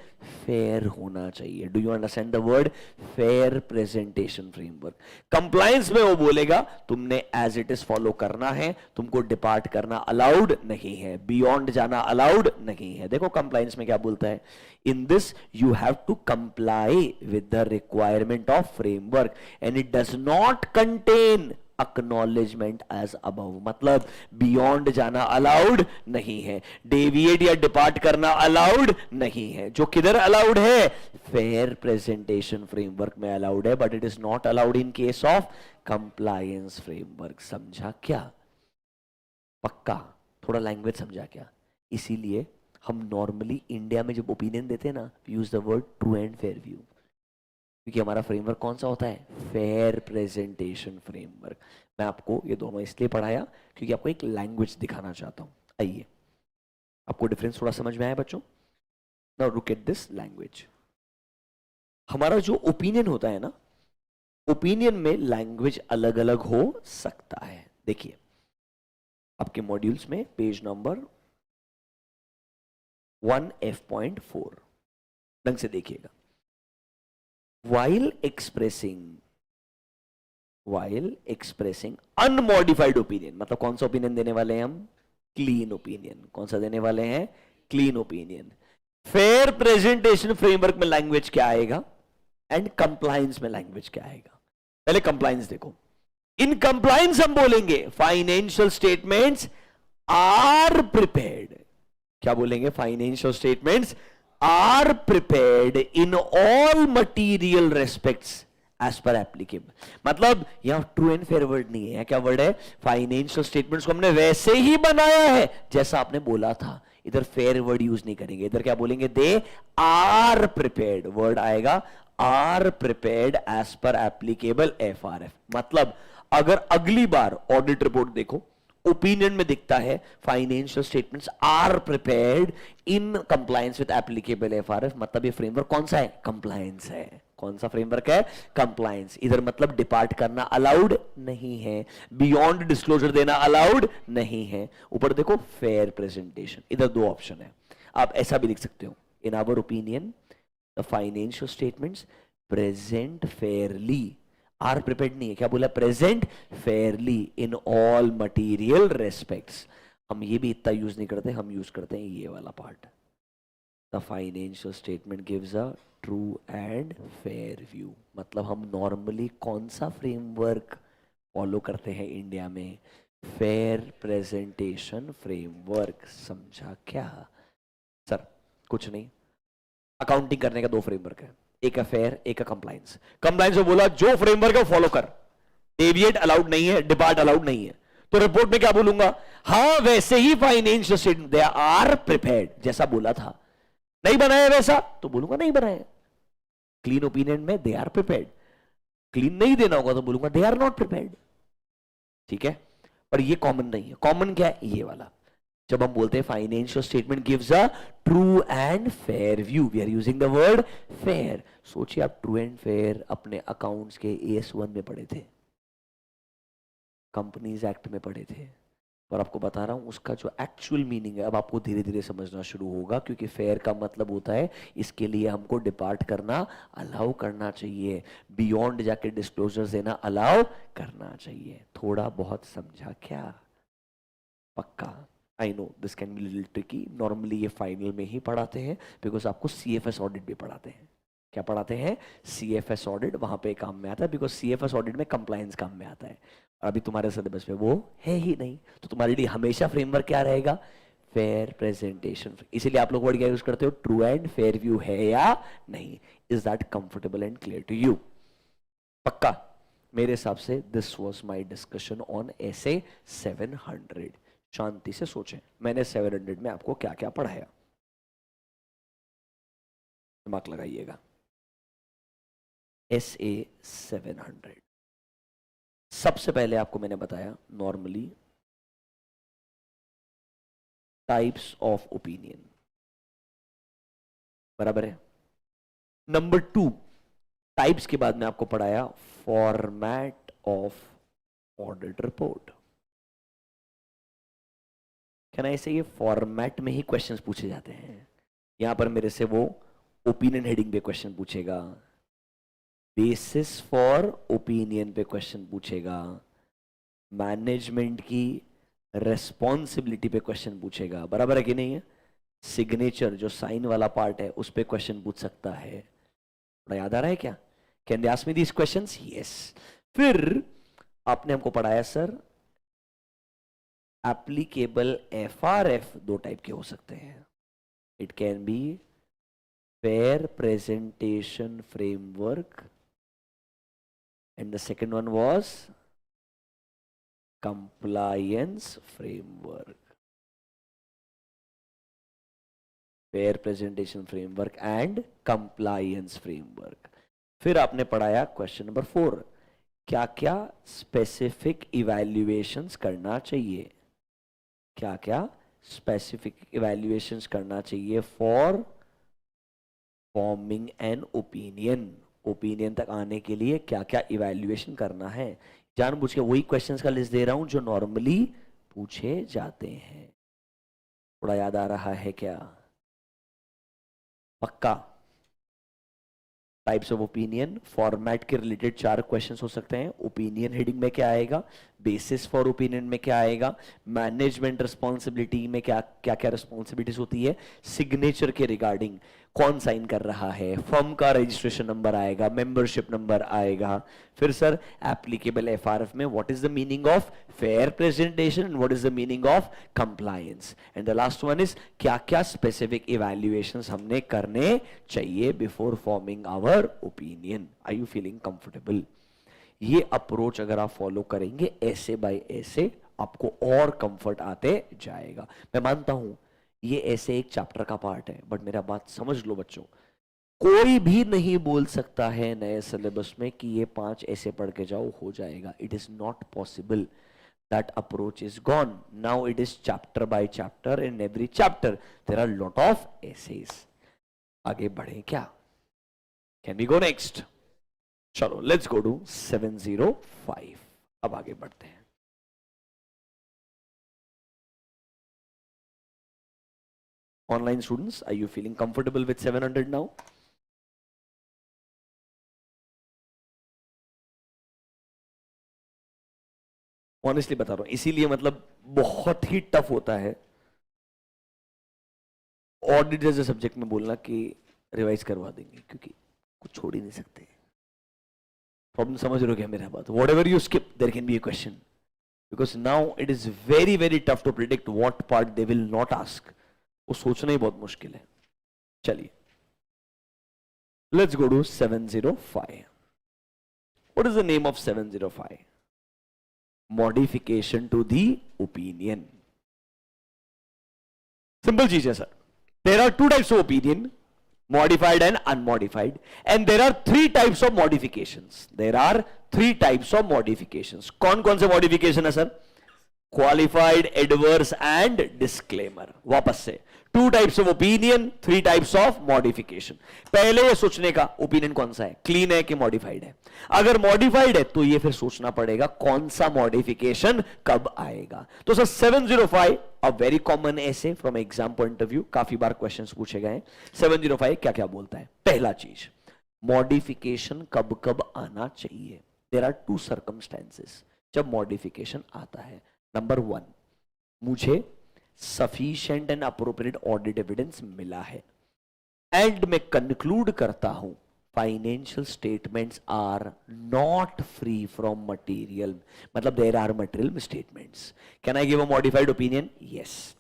फेयर होना चाहिए। Do you understand the word fair presentation framework. Compliance में वो बोलेगा तुमने एज इट इज फॉलो करना है, तुमको डिपार्ट करना अलाउड नहीं है, बियॉन्ड जाना अलाउड नहीं है। देखो कंप्लायंस में क्या बोलता है, in this you have to comply with the requirement of framework and it does not contain acknowledgement as above, मतलब बियॉन्ड जाना अलाउड नहीं है, डेविएट या डिपार्ट करना अलाउड नहीं है। जो किधर अलाउड है, फेयर प्रेजेंटेशन फ्रेमवर्क में अलाउड है, but it is not allowed in case of compliance framework. समझा क्या, पक्का थोड़ा लैंग्वेज समझा क्या। इसीलिए हम नॉर्मली इंडिया में जब ओपिनियन देते हैं ना, use the word true and fair view, क्योंकि हमारा फ्रेमवर्क कौन सा होता है, फेयर प्रेजेंटेशन फ्रेमवर्क। मैं आपको ये दोनों इसलिए पढ़ाया क्योंकि आपको एक लैंग्वेज दिखाना चाहता हूं। आइए, आपको डिफरेंस थोड़ा समझ में आया बच्चों। Now look at this language. हमारा जो ओपिनियन होता है ना, ओपिनियन में लैंग्वेज अलग अलग हो सकता है। देखिए आपके मॉड्यूल्स में पेज नंबर 1F.4 ढंग से देखिएगा। while expressing unmodified opinion, मतलब कौन सा ओपिनियन देने वाले हैं हम, क्लीन ओपिनियन। कौन सा देने वाले हैं, clean opinion. Fair presentation framework में लैंग्वेज क्या आएगा एंड कंप्लायंस में लैंग्वेज क्या आएगा। पहले कंप्लायंस देखो। इन कंप्लायंस हम बोलेंगे फाइनेंशियल स्टेटमेंट्स आर प्रिपेयर्ड। क्या बोलेंगे, financial statements are prepared in all material respects as per applicable. मतलब यहां ट्रू एंड फेयर वर्ड नहीं है, क्या वर्ड है, फाइनेंशियल स्टेटमेंट्स को हमने वैसे ही बनाया है जैसा आपने बोला था। इधर फेयर वर्ड यूज नहीं करेंगे, इधर क्या बोलेंगे, दे आर प्रिपेयर्ड। वर्ड आएगा are prepared as per applicable FRF. मतलब अगर अगली बार ऑडिट रिपोर्ट देखो, ओपिनियन में दिखता है financial statements are prepared in compliance with applicable FRF, मतलब ये फ्रेमवर्क कौन सा है, कंप्लायंस है। कौन सा फ्रेमवर्क है, कंप्लायंस। इधर मतलब डिपार्ट करना अलाउड नहीं है, बियॉन्ड डिस्क्लोजर देना अलाउड नहीं है। ऊपर देखो फेयर प्रेजेंटेशन, इधर दो ऑप्शन है। आप ऐसा भी लिख सकते हो, in our opinion the financial statements present fairly, are prepared नहीं है, क्या बोला, present fairly in all material respects. हम ये भी इतना यूज नहीं करते, हम यूज करते हैं ये वाला part, the financial statement gives a true and fair view. मतलब हम नॉर्मली कौन सा फ्रेमवर्क फॉलो करते हैं इंडिया में, फेयर प्रेजेंटेशन फ्रेमवर्क। समझा क्या सर, कुछ नहीं। अकाउंटिंग करने का दो फ्रेमवर्क है, एक है फेयर, एक है कंप्लायंस। कंप्लायंस में बोला जो फ्रेमवर्क है वो फॉलो कर, डेविएट अलाउड नहीं है, डिपार्ट अलाउड नहीं है। तो रिपोर्ट में क्या बोलूंगा, हाँ वैसे ही financial statement they are prepared, जैसा बोला था। नहीं बनाया वैसा तो बोलूंगा नहीं बनाया। क्लीन ओपिनियन में दे आर प्रिपेयर्ड, क्लीन नहीं देना होगा तो बोलूंगा दे आर नॉट प्रिपेयर्ड। ठीक है, पर ये कॉमन नहीं है। कॉमन क्या है, ये वाला। जब हम बोलते हैं financial statement gives a true and fair view, we are using the word fair. सोचिए आप ट्रू एंड फेयर अपने अकाउंट्स के AS1 में पढ़े थे, कंपनीज एक्ट में पढ़े थे, और आपको बता रहा हूं उसका जो एक्चुअल मीनिंग है अब आपको धीरे धीरे समझना शुरू होगा। क्योंकि फेयर का मतलब होता है इसके लिए हमको डिपार्ट करना अलाउ करना चाहिए, बियॉन्ड जाके डिस्क्लोजर देना अलाउ करना चाहिए। थोड़ा बहुत समझा क्या, पक्का। I know this can be little tricky, normally ये फाइनल में ही पढ़ाते हैं, बिकॉज आपको CFS ऑडिट भी पढ़ाते हैं। क्या पढ़ाते हैं, CFS ऑडिट, वहां पे काम में आता है, बिकॉज CFS ऑडिट में कंप्लायंस काम में आता है। अभी तुम्हारे सिलेबस में वो है ही नहीं, तो तुम्हारे लिए हमेशा फ्रेमवर्क क्या रहेगा, फेयर प्रेजेंटेशन। इसीलिए आप लोग वर्ड क्या यूज करते हो, ट्रू एंड फेयर व्यू है या नहीं। Is that comfortable and clear to you, पक्का। मेरे हिसाब से this was my discussion on essay 700। शांति से सोचें, मैंने 700 में आपको क्या क्या पढ़ाया, दिमाग लगाइएगा। SA 700, सबसे पहले आपको मैंने बताया नॉर्मली टाइप्स ऑफ ओपिनियन, बराबर है। नंबर 2, टाइप्स के बाद में आपको पढ़ाया फॉर्मेट ऑफ ऑडिट रिपोर्ट। कहना ऐसे ये फॉर्मेट में ही क्वेश्चंस पूछे जाते हैं। यहां पर मेरे से वो ओपिनियन हेडिंग पे क्वेश्चन पूछेगा, बेसिस फॉर ओपिनियन पे क्वेश्चन पूछेगा, मैनेजमेंट की रेस्पॉन्सिबिलिटी पे क्वेश्चन पूछेगा, बराबर है कि नहीं है। सिग्नेचर जो साइन वाला पार्ट है उस पे क्वेश्चन पूछ सकता है। थोड़ा याद आ रहा है क्या? Can they ask me these questions? Yes. फिर आपने हमको पढ़ाया सर एप्लीकेबल FRF 2 टाइप के हो सकते हैं। It can be fair presentation framework and the second one was compliance framework. Fair presentation framework and compliance framework. फिर आपने पढ़ाया क्वेश्चन नंबर 4, क्या क्या स्पेसिफिक इवैल्यूएशंस करना चाहिए, क्या क्या स्पेसिफिक इवैल्यूएशंस करना चाहिए for forming an opinion. Opinion तक आने के लिए क्या क्या इवैल्यूएशन करना है। जानबूझ के वही क्वेश्चंस का लिस्ट दे रहा हूं जो नॉर्मली पूछे जाते हैं। थोड़ा याद आ रहा है क्या? पक्का? टाइप्स ऑफ ओपिनियन, फॉर्मेट के रिलेटेड 4 क्वेश्चंस हो सकते हैं। ओपिनियन हेडिंग में क्या आएगा, बेसिस फॉर ओपिनियन में क्या आएगा, मैनेजमेंट रिस्पॉन्सिबिलिटी में क्या क्या रिस्पॉन्सिबिलिटीज होती है, सिग्नेचर के रिगार्डिंग कौन साइन कर रहा है, फर्म का रजिस्ट्रेशन नंबर आएगा, मेंबरशिप नंबर आएगा। फिर सर एप्लीकेबल FRF में what is the meaning of fair presentation and what is the meaning of compliance, and the last one is क्या क्या स्पेसिफिक इवैल्यूएशंस हमने करने चाहिए before forming our opinion. Are you feeling comfortable? ये approach अगर आप follow करेंगे ऐसे बाय ऐसे आपको और कंफर्ट आते जाएगा। मैं मानता हूं ये ऐसे एक चैप्टर का पार्ट है, बट मेरा बात समझ लो बच्चों, कोई भी नहीं बोल सकता है नए सिलेबस में कि ये 5 ऐसे पढ़ के जाओ हो जाएगा। It is not possible, that approach is gone. Now it is chapter by chapter, in every chapter there are lot of essays. आगे बढ़े क्या? Can we go next? चलो लेट्स गो टू 705। अब आगे बढ़ते हैं। Online students, are you feeling comfortable with 700 now? Honestly बता रहा हूं, इसीलिए मतलब बहुत ही टफ होता है ऑडिट जैसे सब्जेक्ट में बोलना कि रिवाइज करवा देंगे, क्योंकि कुछ छोड़ ही नहीं सकते। प्रॉब्लम समझ रहे हो क्या मेरा बात? Whatever you skip there can be a question, because now it is very very tough to predict what part they will not ask. वो सोचना ही बहुत मुश्किल है। चलिए let's go to 705। What is the name of 705? Modification to the opinion. Simple चीज है sir. There are 2 types of opinion, modified and unmodified, and there are 3 types of modifications. There are 3 types of modifications. कौन कौन से modification है sir? Qualified, adverse and disclaimer. वापस से 2 types of opinion, 3 types of modification. पहले ये सोचने का ओपिनियन कौन सा है, क्लीन है कि मॉडिफाइड है। अगर मॉडिफाइड है तो ये फिर सोचना पड़ेगा कौन सा मॉडिफिकेशन कब आएगा। तो सर 705 अ वेरी कॉमन ऐसे from exam point of view, काफी बार क्वेश्चंस पूछे गए। 705 क्या क्या बोलता है? पहला चीज, मॉडिफिकेशन कब कब आना चाहिए। देयर आर 2 सर्कमस्टेंसेस जब मॉडिफिकेशन आता है। नंबर 1, मुझे sufficient and appropriate audit evidence मिला है एंड मैं कंक्लूड करता हूं financial statements are not free from material, मतलब there are material statements. Can I give a modified opinion? Yes.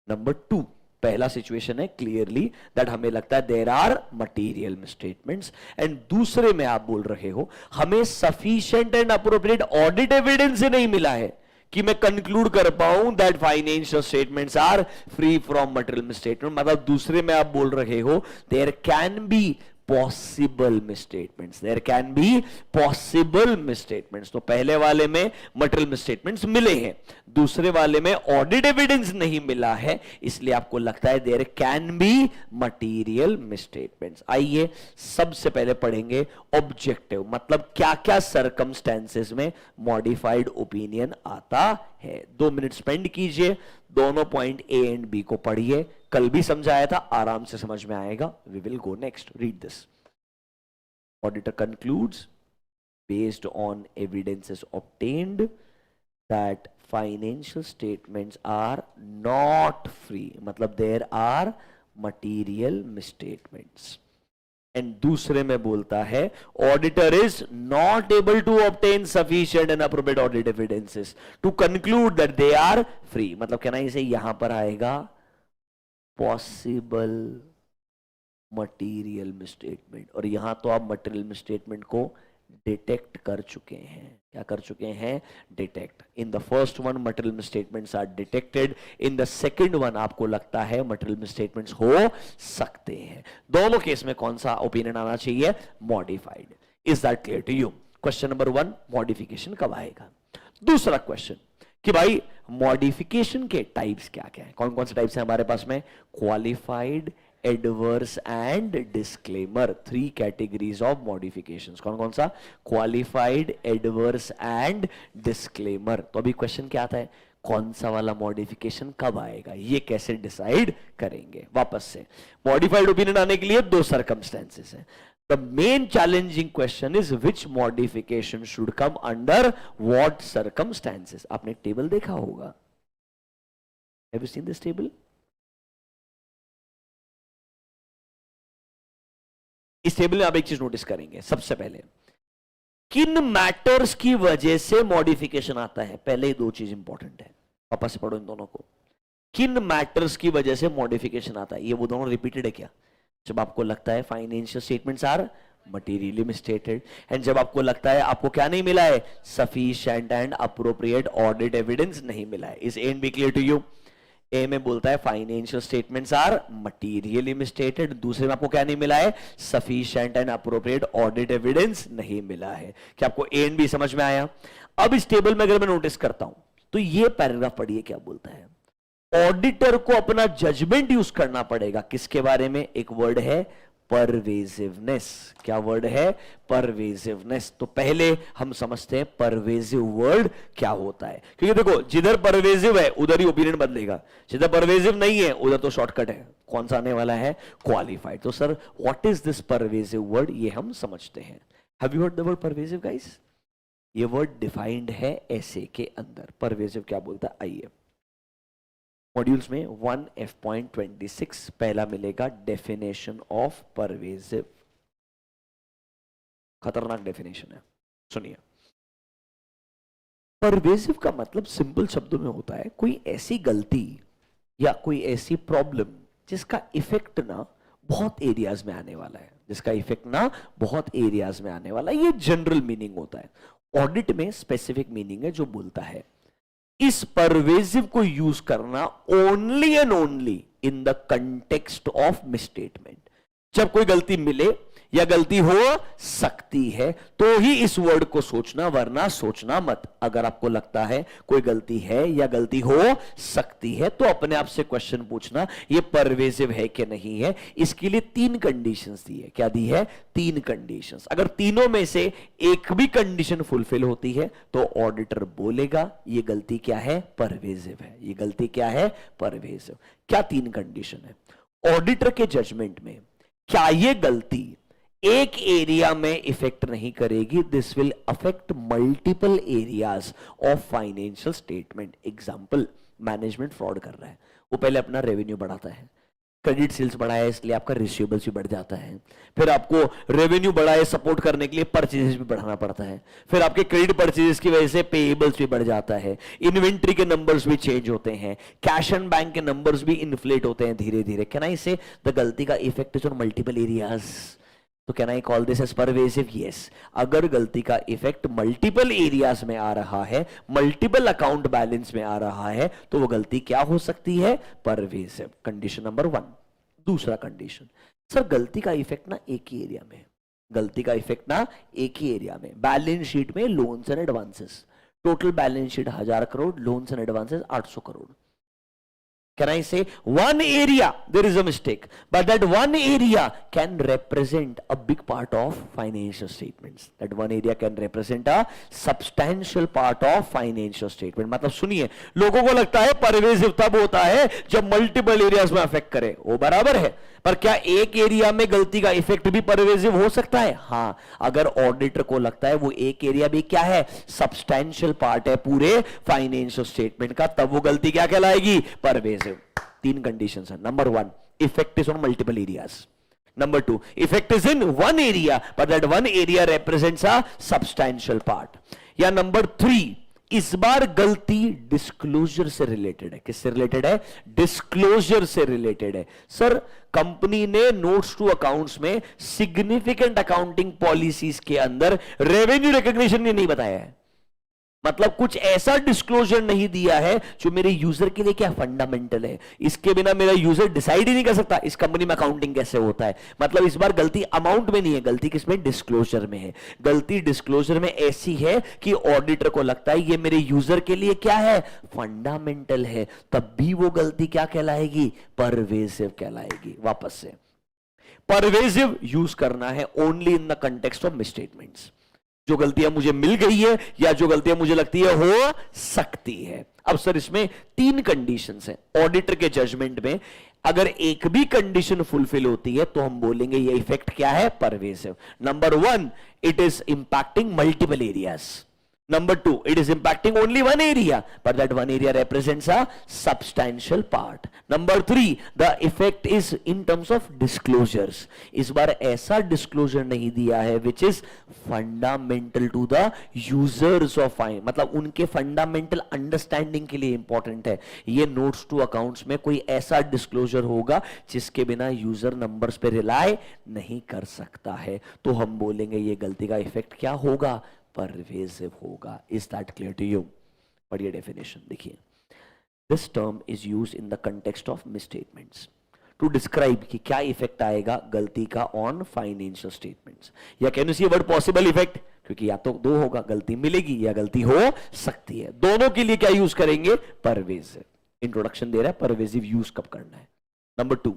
Number 2, पहला सिचुएशन है क्लियरली दैट हमें लगता है there are material statements, and दूसरे में आप बोल रहे हो हमें sufficient and appropriate audit evidence नहीं मिला है। कि मैं कंक्लूड कर पाऊं that financial statements are free from material misstatement, मतलब दूसरे में आप बोल रहे हो there can be possible misstatements, there can be possible misstatements. तो पहले वाले में मटेरियल मिसस्टेटमेंट्स मिले हैं, दूसरे वाले में ऑडिट एविडेंस नहीं मिला है, इसलिए आपको लगता है there can be material misstatements. आइए सबसे पहले पढ़ेंगे ऑब्जेक्टिव, मतलब क्या क्या सर्कमस्टेंसेस में मॉडिफाइड ओपिनियन आता है। 2 मिनट स्पेंड कीजिए, दोनों पॉइंट ए एंड बी को पढ़िए, कल भी समझाया था, आराम से समझ में आएगा। We will go next, read this. Auditor concludes based on evidences obtained that financial statements are not free, मतलब there are material misstatements. And दूसरे में बोलता है auditor is not able to obtain sufficient and appropriate audit evidences to conclude that they are free, मतलब कहना इसे यहां पर आएगा पॉसिबल मटेरियल मिसस्टेटमेंट, और यहां तो आप मटेरियल मिसस्टेटमेंट को डिटेक्ट कर चुके हैं। क्या कर चुके हैं? Detect. In the first one material misstatements are detected, in the second one आपको लगता है मटेरियल मिसस्टेटमेंट्स हो सकते हैं। दोनों केस में कौन सा ओपिनियन आना चाहिए? Modified. Is that clear to you? Question number 1, modification कब आएगा। दूसरा क्वेश्चन कि भाई मॉडिफिकेशन के टाइप्स क्या क्या है, कौन कौन से टाइप्स हैं हमारे पास में? Qualified, adverse and disclaimer, 3 categories of modifications. कौन कौन सा? Qualified, adverse and disclaimer. तो अभी क्वेश्चन क्या आता है? कौन सा वाला मॉडिफिकेशन कब आएगा, ये कैसे डिसाइड करेंगे? वापस से मॉडिफाइड ओपिनियन आने के लिए 2 सर्कमस्टेंसेस हैं। The main challenging question is which modification should come under what circumstances. आपने एक टेबल देखा होगा, have you seen this table? इस टेबल में आप एक चीज नोटिस करेंगे, सबसे पहले किन मैटर्स की वजह से मॉडिफिकेशन आता है। पहले ही 2 चीज इंपॉर्टेंट है, वापस से पढ़ो इन दोनों को। किन मैटर्स की वजह से मॉडिफिकेशन आता है, ये वो दोनों रिपीटेड है क्या? जब आपको लगता है financial statements are materially misstated, and जब आपको लगता है आपको क्या नहीं मिला है? Sufficient and appropriate audit evidence नहीं मिला है। Is A and B clear to you? A में बोलता है financial statements are materially misstated, दूसरे में आपको क्या नहीं मिला है? Sufficient and appropriate audit evidence नहीं मिला है। क्या आपको ए एंड बी समझ में आया? अब इस टेबल में अगर मैं नोटिस करता हूं तो ये पैराग्राफ पढ़िए क्या बोलता है। ऑडिटर को अपना जजमेंट यूज करना पड़ेगा किसके बारे में? एक वर्ड है परवेजिवनेस। क्या वर्ड है? परवेजिवनेस। तो पहले हम समझते हैं परवेजिव वर्ड क्या होता है, क्योंकि देखो जिधर परवेजिव है उधर ही ओपिनियन बदलेगा, जिधर परवेजिव नहीं है उधर तो शॉर्टकट है। कौन सा आने वाला है? क्वालिफाइड। तो sir what is this pervasive word, ये हम समझते हैं। Have you heard the word pervasive guys? ये वर्ड डिफाइंड है ऐसे के अंदर। परवेजिव क्या बोलता है, आइए मॉड्यूल्स में 1F.26 पहला मिलेगा डेफिनेशन ऑफ परवेजिव। खतरनाक डेफिनेशन है, सुनिए। परवेजिव का मतलब सिंपल शब्दों में होता है कोई ऐसी गलती या कोई ऐसी प्रॉब्लम जिसका इफेक्ट ना बहुत एरियाज में आने वाला है, जिसका इफेक्ट ना बहुत एरियाज में आने वाला है। ये जनरल मीनिंग होता है। ऑडिट में स्पेसिफिक मीनिंग है जो बोलता है इस परवेजिव को यूज करना only and only in the context of misstatement. जब कोई गलती मिले या गलती हो सकती है तो ही इस वर्ड को सोचना, वरना सोचना मत। अगर आपको लगता है कोई गलती है या गलती हो सकती है तो अपने आप से क्वेश्चन पूछना ये परवेजिव है कि नहीं है। इसके लिए 3 कंडीशंस दी है। क्या दी है? 3 कंडीशंस। अगर तीनों में से एक भी कंडीशन फुलफिल होती है तो ऑडिटर बोलेगा ये गलती क्या है? परवेजिव है। ये गलती क्या है? परवेजिव। क्या 3 कंडीशन है? ऑडिटर के जजमेंट में क्या ये गलती एक एरिया में इफेक्ट नहीं करेगी? This will affect multiple areas of financial statement. Example, management fraud कर रहा है, वो पहले अपना रेवेन्यू बढ़ाता है, क्रेडिट सेल्स बढ़ाया इसलिए आपका रिसीवेबल्स भी बढ़ जाता है, फिर आपको रेवेन्यू बढ़ाए सपोर्ट करने के लिए परचेजेस भी बढ़ाना पड़ता है, फिर आपके क्रेडिट परचेजेस की वजह से पेएबल्स भी बढ़ जाता है, इन्वेंट्री के नंबर्स भी चेंज होते हैं, कैश एंड बैंक के नंबर्स भी इन्फ्लेट होते हैं धीरे धीरे। कैन आई से द गलती का effect is on multiple areas. तो can I call this as pervasive? Yes. अगर गलती का इफेक्ट मल्टीपल एरियाज में आ रहा है, मल्टीपल अकाउंट बैलेंस में आ रहा है, तो वो गलती क्या हो सकती है? परवेसिव। Condition number 1। दूसरा कंडीशन, सर गलती का इफेक्ट ना एक ही एरिया में, गलती का इफेक्ट ना एक ही एरिया में। बैलेंस शीट में loans and advances, total balance sheet 1000 crore, loans and advances 800 crore. Can I say one area there is a mistake, but that one area can represent a big part of financial statements. That one area can represent a substantial part of financial statement. मतलब सुनिए, लोगों को लगता है pervasive तब होता है जब मल्टीपल एरियाज में अफेक्ट करे, वो बराबर है। पर क्या एक एरिया में गलती का इफेक्ट भी परवेसिव हो सकता है? हाँ, अगर ऑडिटर को लगता है वो एक एरिया भी क्या है? सब्सटैंशियल पार्ट है पूरे फाइनेंशियल स्टेटमेंट का, तब वो गलती क्या कहलाएगी? परवेसिव। 3 कंडीशंस है। Number 1, effect is on multiple areas. Number 2, effect is in one area, but that one area represents a substantial part. या नंबर 3, इस बार गलती डिस्क्लोजर से रिलेटेड है। किससे रिलेटेड है? डिस्क्लोजर से रिलेटेड है। सर कंपनी ने नोट्स टू अकाउंट्स में सिग्निफिकेंट अकाउंटिंग पॉलिसीज के अंदर रेवेन्यू रिकॉग्निशन नहीं बताया है, मतलब कुछ ऐसा डिस्क्लोजर नहीं दिया है जो मेरे यूजर के लिए क्या फंडामेंटल है, इसके बिना मेरा यूजर डिसाइड ही नहीं कर सकता इस कंपनी में अकाउंटिंग कैसे होता है। मतलब इस बार गलती अमाउंट में नहीं है, गलती किसमें? डिस्क्लोजर में है। गलती डिस्क्लोजर में ऐसी है कि ऑडिटर को लगता है ये मेरे यूजर के लिए क्या है? फंडामेंटल है, तब भी वो गलती क्या कहलाएगी? परवेसिव कहलाएगी। वापस से, परवेसिव यूज करना है only in the context of misstatements. जो गलतियां मुझे मिल गई है या जो गलतियां मुझे लगती है हो सकती है। अब सर इसमें 3 कंडीशंस हैं ऑडिटर के जजमेंट में। अगर एक भी कंडीशन फुलफिल होती है तो हम बोलेंगे ये इफेक्ट क्या है? Pervasive. Number 1, it is impacting multiple areas. Number 2, it is impacting only one area, but that one area represents a substantial part. Number 3, the effect is in terms of disclosures. इस बार ऐसा disclosure नहीं दिया है which is fundamental to the users of finance, मतलब उनके fundamental understanding के लिए important है। ये notes to accounts में कोई ऐसा disclosure होगा जिसके बिना user numbers पे rely नहीं कर सकता है, तो हम बोलेंगे ये गलती का effect क्या होगा? परवेसिव होगा। Is that clear to you? पढ़िए डेफिनेशन, देखिए। This term is use in the context of misstatements to describe कि क्या इफेक्ट आएगा गलती का ऑन फाइनेंशियल स्टेटमेंट्स। या can you see word possible effect? क्योंकि या तो 2 होगा, गलती मिलेगी या गलती हो सकती है। दोनों के लिए क्या यूज करेंगे? परवेसिव। इंट्रोडक्शन दे रहा है परवेसिव यूज कब करना है। नंबर 2,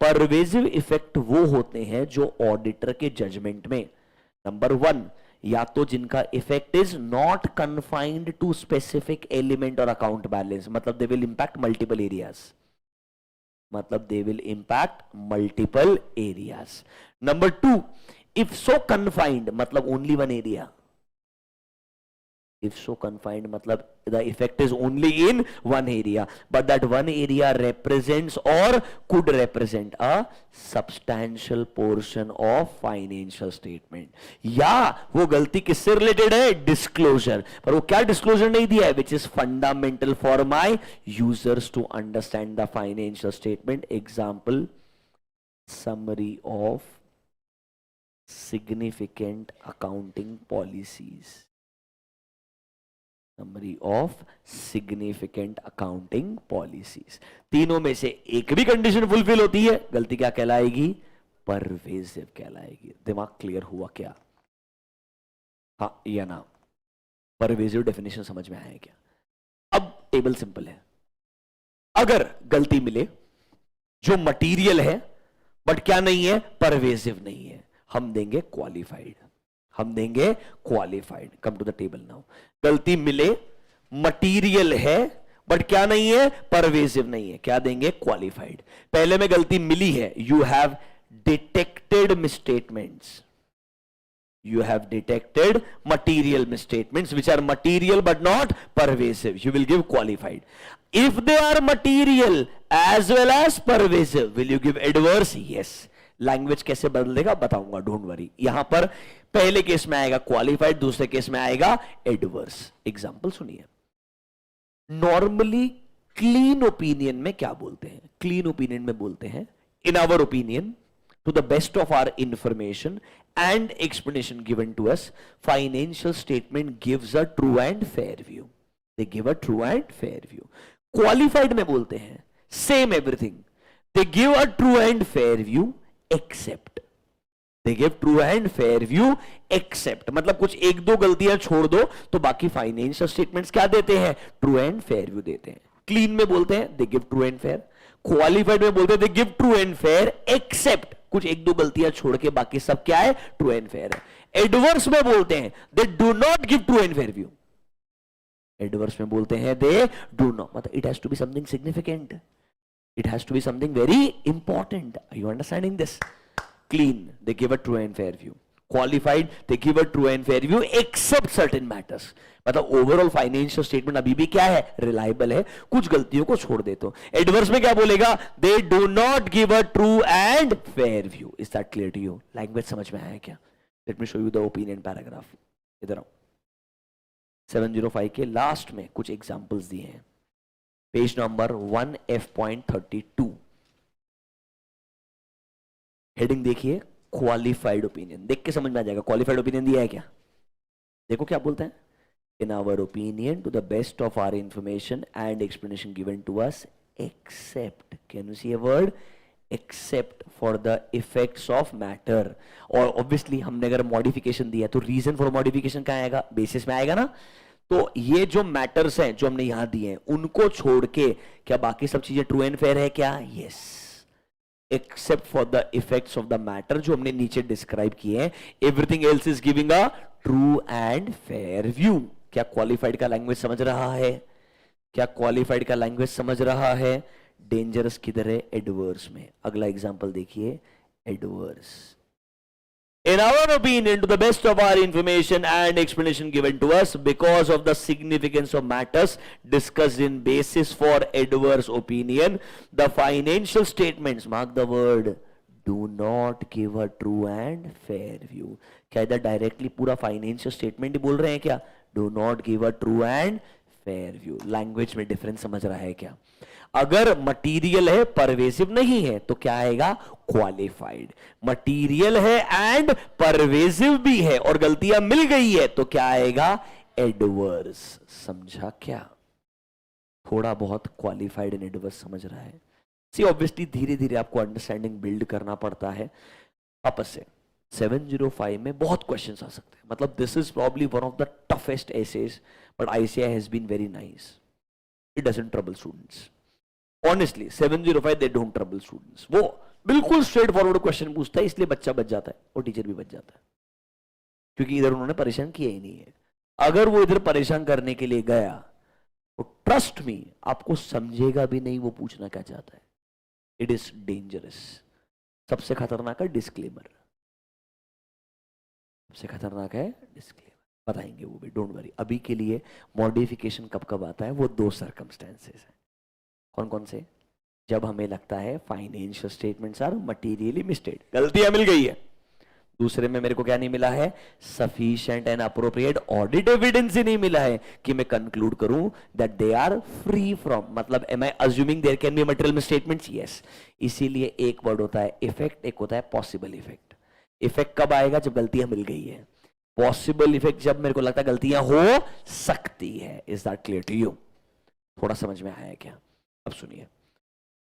परवेसिव इफेक्ट वो होते हैं जो ऑडिटर के जजमेंट में, नंबर 1, या तो जिनका effect is not confined to specific element or account balance, मतलब they will impact multiple areas, मतलब they will impact multiple areas. Number 2, if so confined, मतलब only one area. If so confined, matlab the effect is only in one area, but that one area represents or could represent a substantial portion of financial statement. या वो गलती किससे related है? Disclosure. पर वो क्या disclosure नहीं दिया है? which is fundamental for my users to understand the financial statement. Example, summary of significant accounting policies. Summary of significant accounting policies. तीनों में से एक भी कंडीशन फुलफिल होती है, गलती क्या कहलाएगी? परवेसिव कहलाएगी। दिमाग क्लियर हुआ क्या? हाँ या ना? परवेसिव डेफिनेशन समझ में आया क्या? अब टेबल सिंपल है। अगर गलती मिले जो मटीरियल है बट क्या नहीं है? परवेसिव नहीं है, हम देंगे क्वालिफाइड। हम देंगे qualified. Come to the table now. गलती मिले, मटीरियल है बट क्या नहीं है? परवेसिव नहीं है, क्या देंगे? क्वालिफाइड। पहले में गलती मिली है, you have detected misstatements, you have detected material misstatements which are material but not pervasive, you will give qualified. If they are material as well as pervasive, will you give adverse? Yes. Language कैसे बदलेगा बताऊंगा, don't worry. यहां पर पहले case में आएगा qualified, दूसरे case में आएगा एडवर्स। एग्जांपल सुनिए। नॉर्मली क्लीन ओपिनियन में क्या बोलते हैं? क्लीन ओपिनियन में बोलते हैं in our opinion to the best of our information and explanation given to us, financial statement gives a true and fair view. They give a true and fair view. Qualified में बोलते हैं same everything. They give a true and fair view except. They give true and fair view except. मतलब कुछ एक दो गलतियां छोड़ दो तो बाकी फाइनेंशियल स्टेटमेंट्स क्या देते हैं? ट्रू एंड फेयर व्यू देते हैं. क्लीन में बोलते हैं they give true and fair. Qualified में बोलते हैं they give true and fair except. कुछ एक दो गलतियां छोड़ के बाकी सब क्या है? ट्रू एंड फेयर है. एडवर्स में बोलते हैं they do not give true and fair view. Adverse में बोलते हैं दे डू नॉट, मतलब it has to be something significant, it has to be something very important. Are you understanding this? Clean, they give a true and fair view. Qualified, they give a true and fair view except certain matters. मतलब overall financial statement अभी भी क्या है? Reliable है, कुछ गलतियों को छोड़ दे तो. एडवर्स में क्या बोलेगा? They do not give a true and fair view. Is that clear to you? Language समझ में आया क्या? Let me show you the opinion paragraph. इधर आओ. 705 के लास्ट में कुछ एग्जांपल्स दिए हैं. Page number 1F.32. हेडिंग देखिए, क्वालिफाइड ओपिनियन. देख के समझ में आ जाएगा क्वालिफाइड ओपिनियन दिया है क्या. देखो क्या बोलते हैं. In our opinion to the best of our information and explanation given to us except. Can you see a word? Except for the effects of matter. और ऑब्वियसली हमने अगर मॉडिफिकेशन दिया तो रीजन फॉर मॉडिफिकेशन कहां आएगा? Basis में आएगा ना. तो ये जो मैटर्स हैं जो हमने यहां दिए हैं उनको छोड़ के क्या बाकी सब चीजें ट्रू एंड फेयर है क्या? Yes. Accept for the effects of the matter जो हमने नीचे डिस्क्राइब किए हैं. Everything else is giving a true and fair view. क्या क्वालिफाइड का लैंग्वेज समझ रहा है? क्या क्वालिफाइड का लैंग्वेज समझ रहा है? डेंजरस किधर है? एडवर्स में. अगला एग्जांपल देखिए, adverse. In our opinion, to the best of our information and explanation given to us, because of the significance of matters discussed in basis for adverse opinion, the financial statements, mark the word, do not give a true and fair view. क्या इधर directly पूरा financial statement ही बोल रहे हैं क्या? Do not give a true and fair view. Language में difference समझ रहा है क्या? अगर मटीरियल है परवेसिव नहीं है तो क्या आएगा? क्वालिफाइड. मटीरियल है एंड परवेसिव भी है और गलतियां मिल गई है तो क्या आएगा? एडवर्स. समझा क्या? थोड़ा बहुत क्वालिफाइड एंड एडवर्स समझ रहा है. सी ऑब्वियसली धीरे धीरे आपको अंडरस्टैंडिंग बिल्ड करना पड़ता है आपस से. 705 में बहुत क्वेश्चंस आ सकते हैं. मतलब this is probably one of the toughest essays, but ICAI has been very nice. It doesn't trouble students. Honestly 705 they don't trouble students. वो बिल्कुल स्ट्रेट फॉरवर्ड क्वेश्चन पूछता है, इसलिए बच्चा बच जाता है और टीचर भी बच जाता है, क्योंकि इधर उन्होंने परेशान किया ही नहीं है. अगर वो इधर परेशान करने के लिए गया तो ट्रस्ट मी आपको समझेगा भी नहीं वो पूछना क्या चाहता है. It is dangerous. सबसे खतरनाक है डिस्क्लेमर. सबसे खतरनाक है डिस्क्लेमर. बताएंगे वो भी, डोंट वरी. अभी के लिए मॉडिफिकेशन कब कब आता है वो दो सर्कमस्टेंसेस हैं. कौन कौन से? जब हमें लगता है फाइनेंशियल स्टेटमेंट्स आर मटीरियली मिस्टेड, गलतियां मिल गई है. दूसरे में मेरे को क्या नहीं मिला है? Sufficient and appropriate audit evidence ही नहीं मिला है कि मैं कंक्लूड करूं that they are free from. मतलब am I assuming there can be material misstatements? Yes. इसीलिए एक वर्ड होता है इफेक्ट, एक होता है पॉसिबल इफेक्ट. इफेक्ट कब आएगा? जब गलतियां मिल गई है. पॉसिबल इफेक्ट जब मेरे को लगता है गलतियां हो सकती है. Is that clear to you? थोड़ा समझ में आया क्या? अब सुनिए,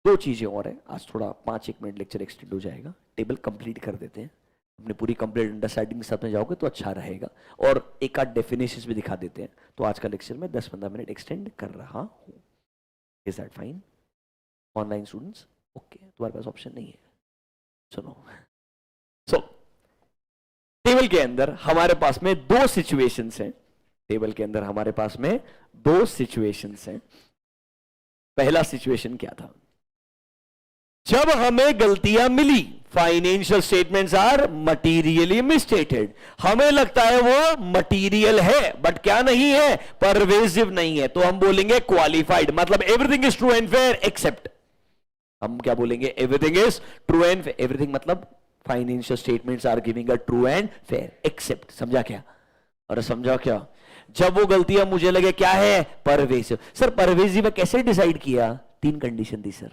दो चीजें और है. आज थोड़ा 5-1 मिनट लेक्चर एक्सटेंड हो जाएगा. टेबल कंप्लीट कर देते हैं. अपनी पूरी कंप्लीट अंडरस्टैंडिंग के साथ में जाओगे तो अच्छा रहेगा. और एक आध डेफिनेशंस भी दिखा देते हैं. तो आज का लेक्चर में 10-15 मिनट एक्सटेंड कर रहा हूं. Is that fine? Online students okay? तुम्हारे पास ऑप्शन नहीं है. सुनो, सो टेबल के अंदर हमारे पास में दो सिचुएशंस हैं. टेबल के अंदर हमारे पास में दो सिचुएशंस हैं. पहला सिचुएशन क्या था? जब हमें गलतियां मिली, financial statements are materially misstated. हमें लगता है वो मटीरियल है बट क्या नहीं है? परवेसिव नहीं है. तो हम बोलेंगे क्वालिफाइड. मतलब everything is true and fair except. हम क्या बोलेंगे? Everything is true and fair. Everything मतलब financial statements are giving a true and fair except. समझा क्या? अरे समझा क्या? जब वो गलतियां मुझे लगे क्या है? परवेसिव. सर परवेसिव में कैसे डिसाइड किया? 3 कंडीशन थी सर.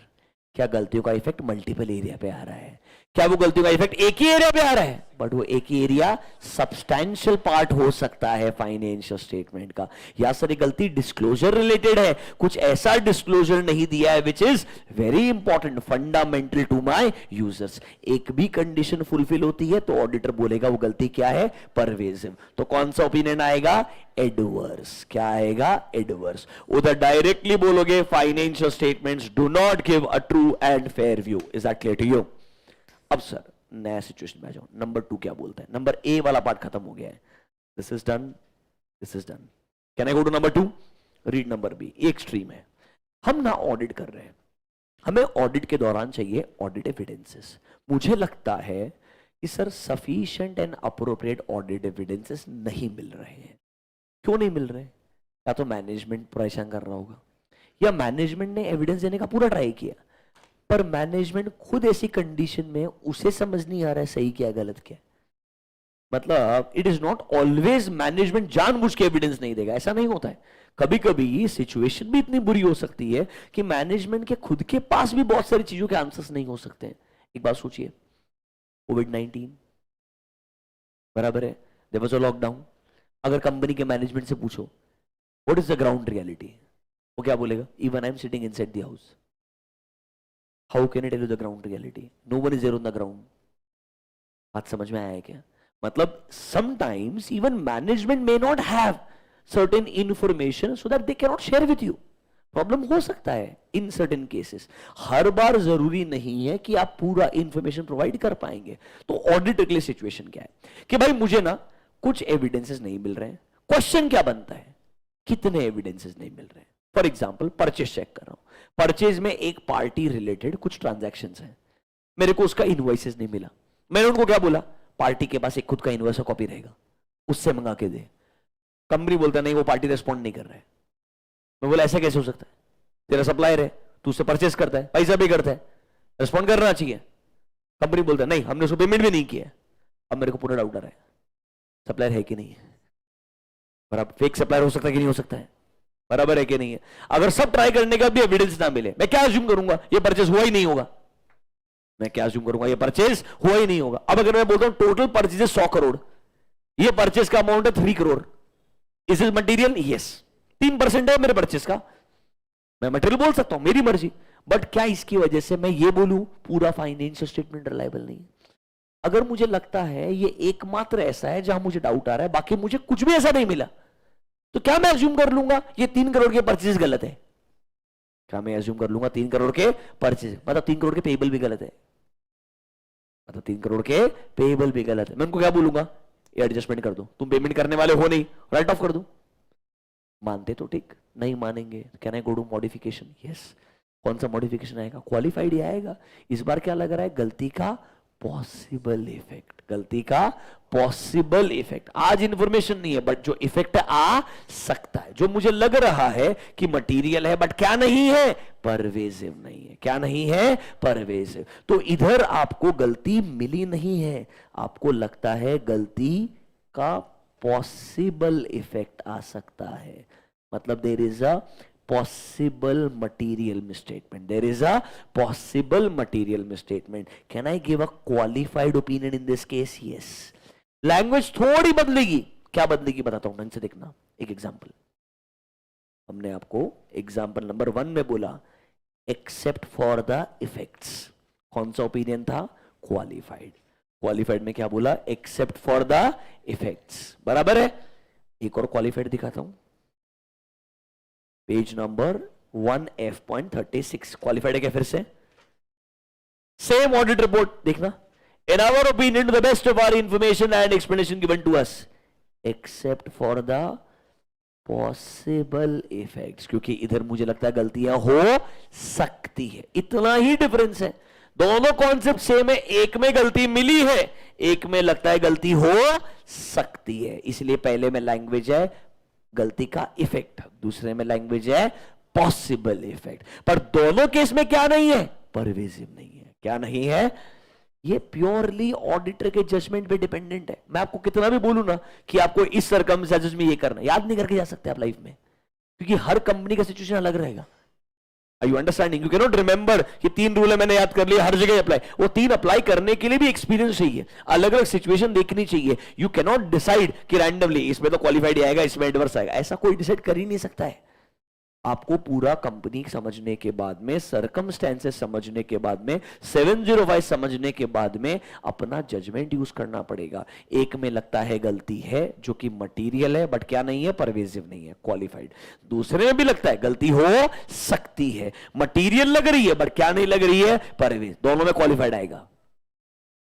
क्या गलतियों का इफेक्ट मल्टीपल एरिया पे आ रहा है? क्या वो गलतियों का इफेक्ट एक ही एरिया पे आ रहा है? बट वो एक ही एरिया सब्सटैंशियल पार्ट हो सकता है फाइनेंशियल स्टेटमेंट का। या सर ये गलती डिस्क्लोजर रिलेटेड है, कुछ ऐसा डिस्क्लोजर नहीं दिया है which is very important, fundamental to my users. एक भी कंडीशन फुलफिल होती है तो ऑडिटर बोलेगा वो गलती क्या है? परवेजिव। तो कौन सा ओपिनियन आएगा? एडवर्स। क्या आएगा? एडवर्स। उधर डायरेक्टली बोलोगे financial statements do not give a true and fair view. Is that clear to you? अब सर नया सिचुएशन में आ जाओ। नंबर 2 क्या बोलता है? नंबर ए वाला पार्ट खत्म हो गया है, this is done, this is done. Can I go to number 2? Read number B. एक स्ट्रीम है, हम ना ऑडिट कर रहे हैं, हमें ऑडिट के दौरान चाहिए ऑडिट एविडेंसेस। मुझे लगता है कि sir sufficient and appropriate audit evidences नहीं मिल रहे हैं। क्यों नहीं मिल रहे? या तो मैनेजमेंट परेशान कर रहा होगा, या मैनेजमेंट ने एविडेंस देने का पूरा ट्राई किया पर मैनेजमेंट खुद ऐसी कंडीशन में उसे समझ नहीं आ रहा है सही क्या है गलत क्या है। मतलब it is not always management जानबूझ के एविडेंस नहीं देगा, ऐसा नहीं होता है। कभी कभी सिचुएशन भी इतनी बुरी हो सकती है कि मैनेजमेंट के खुद के पास भी बहुत सारी चीजों के आंसर्स नहीं हो सकते हैं। एक बात सोचिए, कोविड-19 बराबर है, देयर वाज अ लॉकडाउन। अगर कंपनी के मैनेजमेंट से पूछो what is the ground reality, वो क्या बोलेगा? Even I am sitting inside the house, how can I tell you the ground reality? No one is there on the ground. बात समझ में आया है क्या? मतलब sometimes even management may not have certain information so that they can not share with you. Problem हो सकता है इन सर्टेन केसेस। हर बार जरूरी नहीं है कि आप पूरा इंफॉर्मेशन प्रोवाइड कर पाएंगे। तो ऑडिट के लिए सिचुएशन क्या है कि भाई मुझे ना कुछ एविडेंसेस नहीं मिल रहे हैं। क्वेश्चन क्या बनता है? कितने एविडेंसेस नहीं मिल रहे हैं? फॉर एग्जाम्पल परचेज चेक कर रहा हूं, परचेज में एक पार्टी रिलेटेड कुछ ट्रांजैक्शंस हैं, मेरे को उसका इनवॉइसेस नहीं मिला। मैंने उनको क्या बोला? पार्टी के पास एक खुद का इनवॉइस का कॉपी रहेगा, उससे मंगा के दे। कंपनी बोलता नहीं वो पार्टी रेस्पॉन्ड नहीं कर रहा है। मैं बोला ऐसा कैसे हो सकता है? तेरा सप्लायर है, तू उससे परचेज करता है, पैसा भी करता है, रेस्पॉन्ड करना चाहिए। कंपनी बोलता है नहीं हमने उसको पेमेंट भी नहीं किया। अब मेरे को पूरा डाउट आ रहा है सप्लायर है कि नहीं है। बराबर फेक सप्लायर हो सकता है कि नहीं हो सकता है? बराबर है कि नहीं है? अगर सब ट्राई करने का भी एविडेंस ना मिले, मैं क्या अज्यूम करूंगा? ये परचेज हुआ ही नहीं होगा। मैं क्या अज्यूम करूंगा? ये परचेज हुआ ही नहीं होगा। अब अगर मैं बोलता हूं टोटल परचेज 100 करोड़, ये परचेज का अमाउंट है 3 crore, is is material? Yes. 3% है मेरे परचेज का, मैं मटेरियल बोल सकता हूं, मेरी मर्जी। बट क्या इसकी वजह से मैं ये बोलूं पूरा फाइनेंशियल स्टेटमेंट रिलायबल नहीं? अगर मुझे लगता है ये एकमात्र ऐसा है जहां मुझे डाउट आ रहा है, बाकी मुझे कुछ भी ऐसा नहीं मिला, तो क्या मैं अज्यूम कर लूंगा ये 3 करोड़ के परचेज गलत है? क्या मैं अज्यूम कर लूंगा 3 करोड़ के परचेज मतलब 3 करोड़ के पेबल भी गलत है? मतलब 3 करोड़ के पेबल भी गलत है। मैं उनको क्या बोलूंगा? ये एडजस्टमेंट कर दो, तुम पेमेंट करने वाले हो नहीं, राइट ऑफ कर दो। मानते तो ठीक, नहीं मानेंगे can I go to modification? Yes. कौन सा मॉडिफिकेशन आएगा? क्वालिफाइड आएगा। इस बार क्या लग रहा है? गलती का पॉसिबल इफेक्ट, गलती का पॉसिबल इफेक्ट। आज इंफॉर्मेशन नहीं है बट जो इफेक्ट आ सकता है, जो मुझे लग रहा है कि मटेरियल है बट क्या नहीं है? परवेजिव नहीं है। क्या नहीं है? परवेजिव। तो इधर आपको गलती मिली नहीं है, आपको लगता है गलती का पॉसिबल इफेक्ट आ सकता है। मतलब there is a possible material misstatement, there is a possible material misstatement. Can I give a qualified opinion in this case? Yes. Language थोड़ी बदलेगी। क्या बदलेगी बताता हूं, ढंग से देखना। एक एग्जांपल हमने आपको एग्जांपल नंबर 1 में बोला एक्सेप्ट फॉर द इफेक्ट्स। कौन सा ओपिनियन था? क्वालिफाइड। क्वालिफाइड में क्या बोला? Accept for the effects. बराबर है। एक और क्वालिफाइड दिखाता हूं, पेज नंबर 1F.36 क्वालिफाइड है क्या? फिर से सेम ऑडिट रिपोर्ट देखना। In our opinion to the best of our information and explanation given to us except for the possible effects. क्योंकि इधर मुझे लगता है गलतियां हो सकती है, इतना ही डिफरेंस है। दोनों कॉन्सेप्ट सेम है, एक में गलती मिली है, एक में लगता है गलती हो सकती है। इसलिए पहले में लैंग्वेज है गलती का इफेक्ट, दूसरे में लैंग्वेज है पॉसिबल इफेक्ट। पर दोनों केस में क्या नहीं है? परवेजिव नहीं है। क्या नहीं है? ये प्योरली ऑडिटर के जजमेंट पे डिपेंडेंट है। मैं आपको कितना भी बोलूं ना कि आपको इस सर्कमस्टेंसेस में ये करना, याद नहीं करके जा सकते आप लाइफ में, क्योंकि हर कंपनी का सिचुएशन अलग रहेगा। You understanding? You can not remember कि 3 रूल है मैंने याद कर लिया हर जगह अप्लाई। वो 3 अप्लाई करने के लिए भी एक्सपीरियंस चाहिए, अलग अलग सिचुएशन देखनी चाहिए। यू कैन नॉट डिसाइड कि रैंडमली इसमें तो क्वालिफाइड आएगा, इसमें एडवर्स आएगा, ऐसा कोई डिसाइड कर ही नहीं सकता है। आपको पूरा कंपनी समझने के बाद में, सरकमस्टेंसेस समझने के बाद में, 705 समझने के बाद में अपना जजमेंट यूज करना पड़ेगा। एक में लगता है गलती है जो कि मटेरियल है बट क्या नहीं है, परवेसिव नहीं है, क्वालिफाइड। दूसरे में भी लगता है गलती हो सकती है, मटेरियल लग रही है बट क्या नहीं लग रही है, परवेसिव। दोनों में क्वालिफाइड आएगा,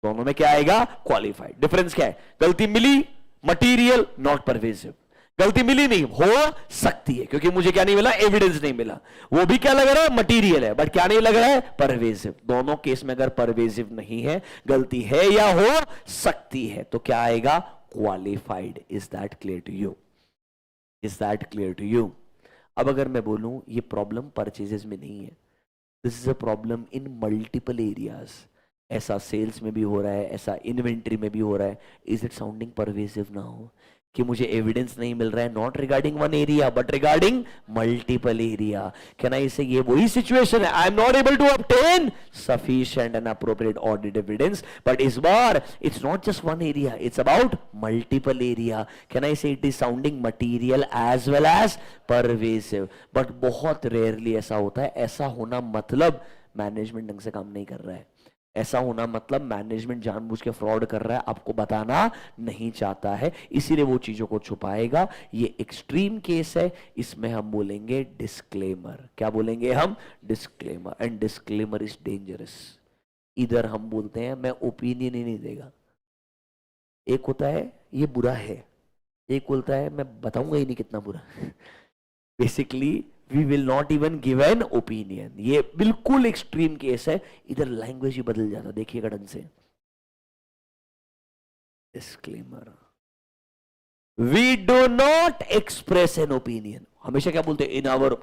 दोनों में क्या आएगा, क्वालिफाइड। डिफरेंस क्या है? गलती मिली, मटेरियल, नॉट परवेसिव। गलती मिली नहीं, हो सकती है क्योंकि मुझे क्या नहीं मिला, एविडेंस नहीं मिला। वो भी क्या लग रहा है, मटेरियल है बट क्या नहीं लग रहा है, परवेसिव। दोनों केस में अगर परवेसिव नहीं है, गलती है या हो सकती है, तो क्या आएगा, qualified. Is that clear to you? Is that clear to you? अब अगर मैं बोलूं ये प्रॉब्लम परचेजेस में नहीं है, this is a problem in multiple areas, ऐसा सेल्स में भी हो रहा है, ऐसा इन्वेंट्री में भी हो रहा है, is it sounding pervasive now कि मुझे एविडेंस नहीं मिल रहा है, not regarding one area but regarding multiple area? Can I say ये वही सिचुएशन है, I am not able to obtain sufficient and appropriate audit evidence, but इस बार it's not just one area, it's about multiple area. Can I say it is sounding material as well as pervasive? But बहुत rarely ऐसा होता है। ऐसा होना मतलब management ढंग से काम नहीं कर रहा है, ऐसा होना मतलब मैनेजमेंट जानबूझ के फ्रॉड कर रहा है, आपको बताना नहीं चाहता है, इसीलिए वो चीजों को छुपाएगा। ये एक्सट्रीम केस है, इसमें हम बोलेंगे डिस्क्लेमर। क्या बोलेंगे हम? Disclaimer. And disclaimer is dangerous. इधर हम बोलते हैं मैं ओपिनियन ही नहीं देगा, एक होता है ये बुरा है, एक बोलता है मैं बताऊंगा ही नहीं कितना बुरा। Basically we will not even give an opinion. ये बिल्कुल एक्सट्रीम केस है, इधर लैंग्वेज ही बदल जाता, देखिएगा ढंग से। Disclaimer, we do not express an opinion. हमेशा क्या बोलते हैं, in our,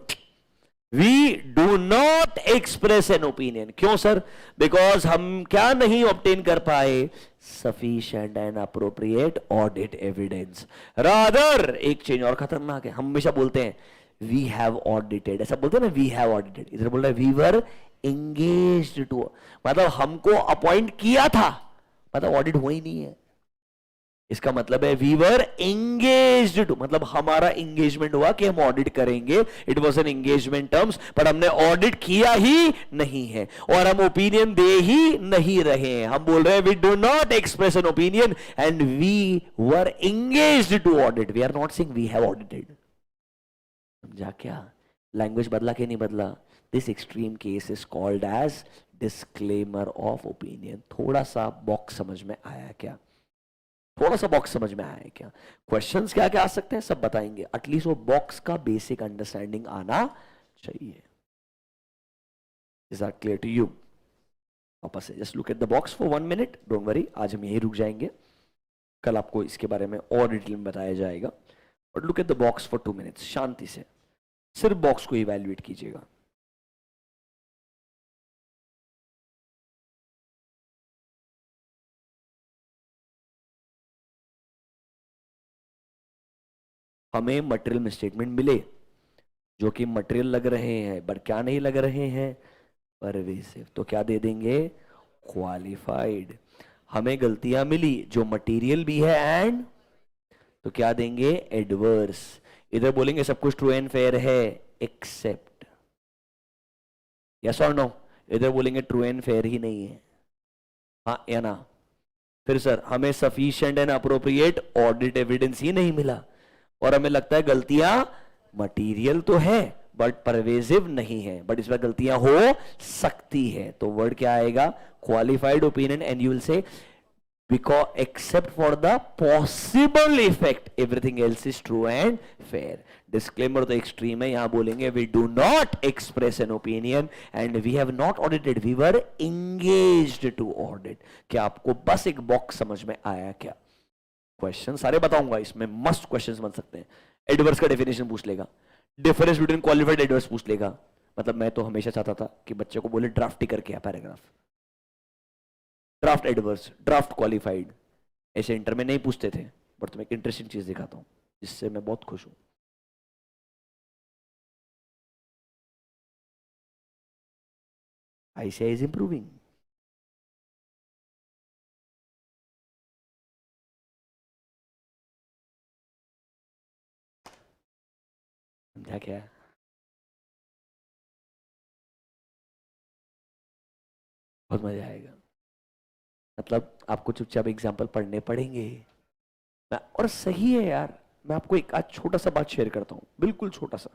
we do not express an opinion. क्यों सर? बिकॉज हम क्या नहीं ऑब्टेन कर पाए, sufficient and appropriate audit evidence. Rather एक चेंज और खतरनाक है, हम हमेशा बोलते हैं वी हैव ऑडिटेड, ऐसा बोलते हैं ना, वी हैव ऑडिटेड। इधर बोल रहा है वी वर एंगेज्ड टू, मतलब हमको अपॉइंट किया था, मतलब ऑडिट हुआ ही नहीं है। इसका मतलब है वी वर एंगेज्ड टू, मतलब हमारा एंगेजमेंट हुआ कि हम ऑडिट करेंगे, it was an engagement terms, पर हमने ऑडिट किया ही नहीं है और हम ओपिनियन दे ही नहीं रहे हैं। हम बोल रहे हैं we do not express an opinion and we were engaged to audit, we are not saying we have audited. समझा क्या? लैंग्वेज बदला कि नहीं बदला? This extreme case is called as disclaimer of opinion. थोड़ा सा बॉक्स समझ में आया क्या? थोड़ा सा बॉक्स समझ में आया है क्या? क्वेश्चंस क्या क्या आ सकते हैं सब बताएंगे, एटलीस्ट वो बॉक्स का बेसिक अंडरस्टैंडिंग आना चाहिए। Is that clear to you? वापस से just look at the box for 1 minute, don't worry, आज हम यही रुक जाएंगे, कल आपको इसके बारे में और डिटेल में बताया जाएगा। But look at the box for 2 minutes, शांति से सिर्फ बॉक्स को इवैल्यूएट कीजिएगा। हमें मटेरियल स्टेटमेंट मिले जो कि मटेरियल लग रहे हैं बट क्या नहीं लग रहे हैं, परवेसिव, तो क्या दे देंगे, क्वालिफाइड। हमें गलतियां मिली जो मटेरियल भी है एंड, तो क्या देंगे, एडवर्स। इधर बोलेंगे सब कुछ ट्रू एंड फेयर है एक्सेप्ट, यस और नो। इधर बोलेंगे ट्रू एंड फेयर ही नहीं है, हाँ या ना। फिर सर हमें sufficient and appropriate audit evidence ही नहीं मिला और हमें लगता है गलतियां मटेरियल तो है बट परवेसिव नहीं है, बट इसमें गलतियां हो सकती है, तो वर्ड क्या आएगा, qualified opinion. And you will say because except for the possible effect everything else is true and fair. Disclaimer तो extreme है, यहां बोलेंगे we do not express an opinion and we have not audited, we were engaged to audit. क्या आपको बस एक box समझ में आया क्या? क्वेश्चन सारे बताऊंगा, इसमें मस्त क्वेश्चंस बन सकते हैं। एडवर्स का डेफिनेशन पूछ लेगा, डिफरेंस बिटवीन क्वालिफाइड एडवर्स पूछ लेगा। मतलब मैं तो हमेशा चाहता था कि बच्चे को बोले ड्राफ्ट ही करके आ paragraph, draft adverse, draft qualified, ऐसे इंटर में नहीं पूछते थे, बट तुम्हें एक इंटरेस्टिंग चीज दिखाता हूं जिससे मैं बहुत खुश हूं। ICI is improving. समझा क्या? बहुत मजा आएगा। मतलब आपको चुपचाप एग्जाम्पल पढ़ने पड़ेंगे। और सही है यार, मैं आपको एक आज छोटा सा बात शेयर करता हूँ, बिल्कुल छोटा सा,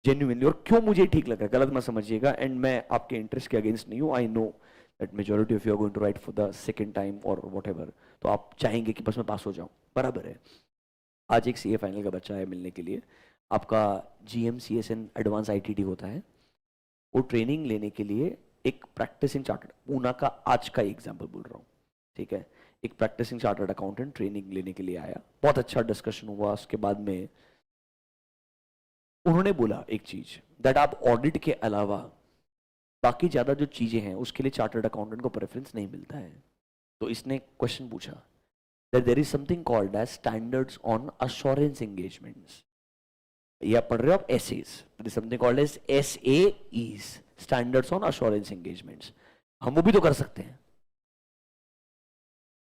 जेन्युइनली, और क्यों मुझे ठीक लगा, गलत मत समझिएगा, एंड मैं आपके इंटरेस्ट के अगेंस्ट नहीं हूँ। I know that majority of you are going to write for the second time और व्हाटएवर, तो आप चाहेंगे कि बस मैं पास हो जाऊँ, बराबर है। आज एक सीए फाइनल का बच्चा है मिलने के लिए, आपका GM CSN एडवांस ITT होता है, वो ट्रेनिंग लेने के लिए एक प्रैक्टिसिंग चार्टर्ड, पूना का आज का एग्जाम्पल बोल रहा हूँ, ठीक है, एक प्रैक्टिसिंग चार्टर्ड अकाउंटेंट ट्रेनिंग लेने के लिए आया, बहुत अच्छा डिस्कशन हुआ। उसके बाद में उन्होंने बोला एक चीज, दैट आप ऑडिट के अलावा बाकी ज्यादा जो चीजें हैं उसके लिए चार्टर्ड अकाउंटेंट को प्रेफरेंस नहीं मिलता है। तो इसने क्वेश्चन पूछा that there is something called as standards on assurance engagements, या पढ़ रहे हो आप SS, there is something called as SAEs, standards on assurance engagements, हम वो भी तो कर सकते हैं।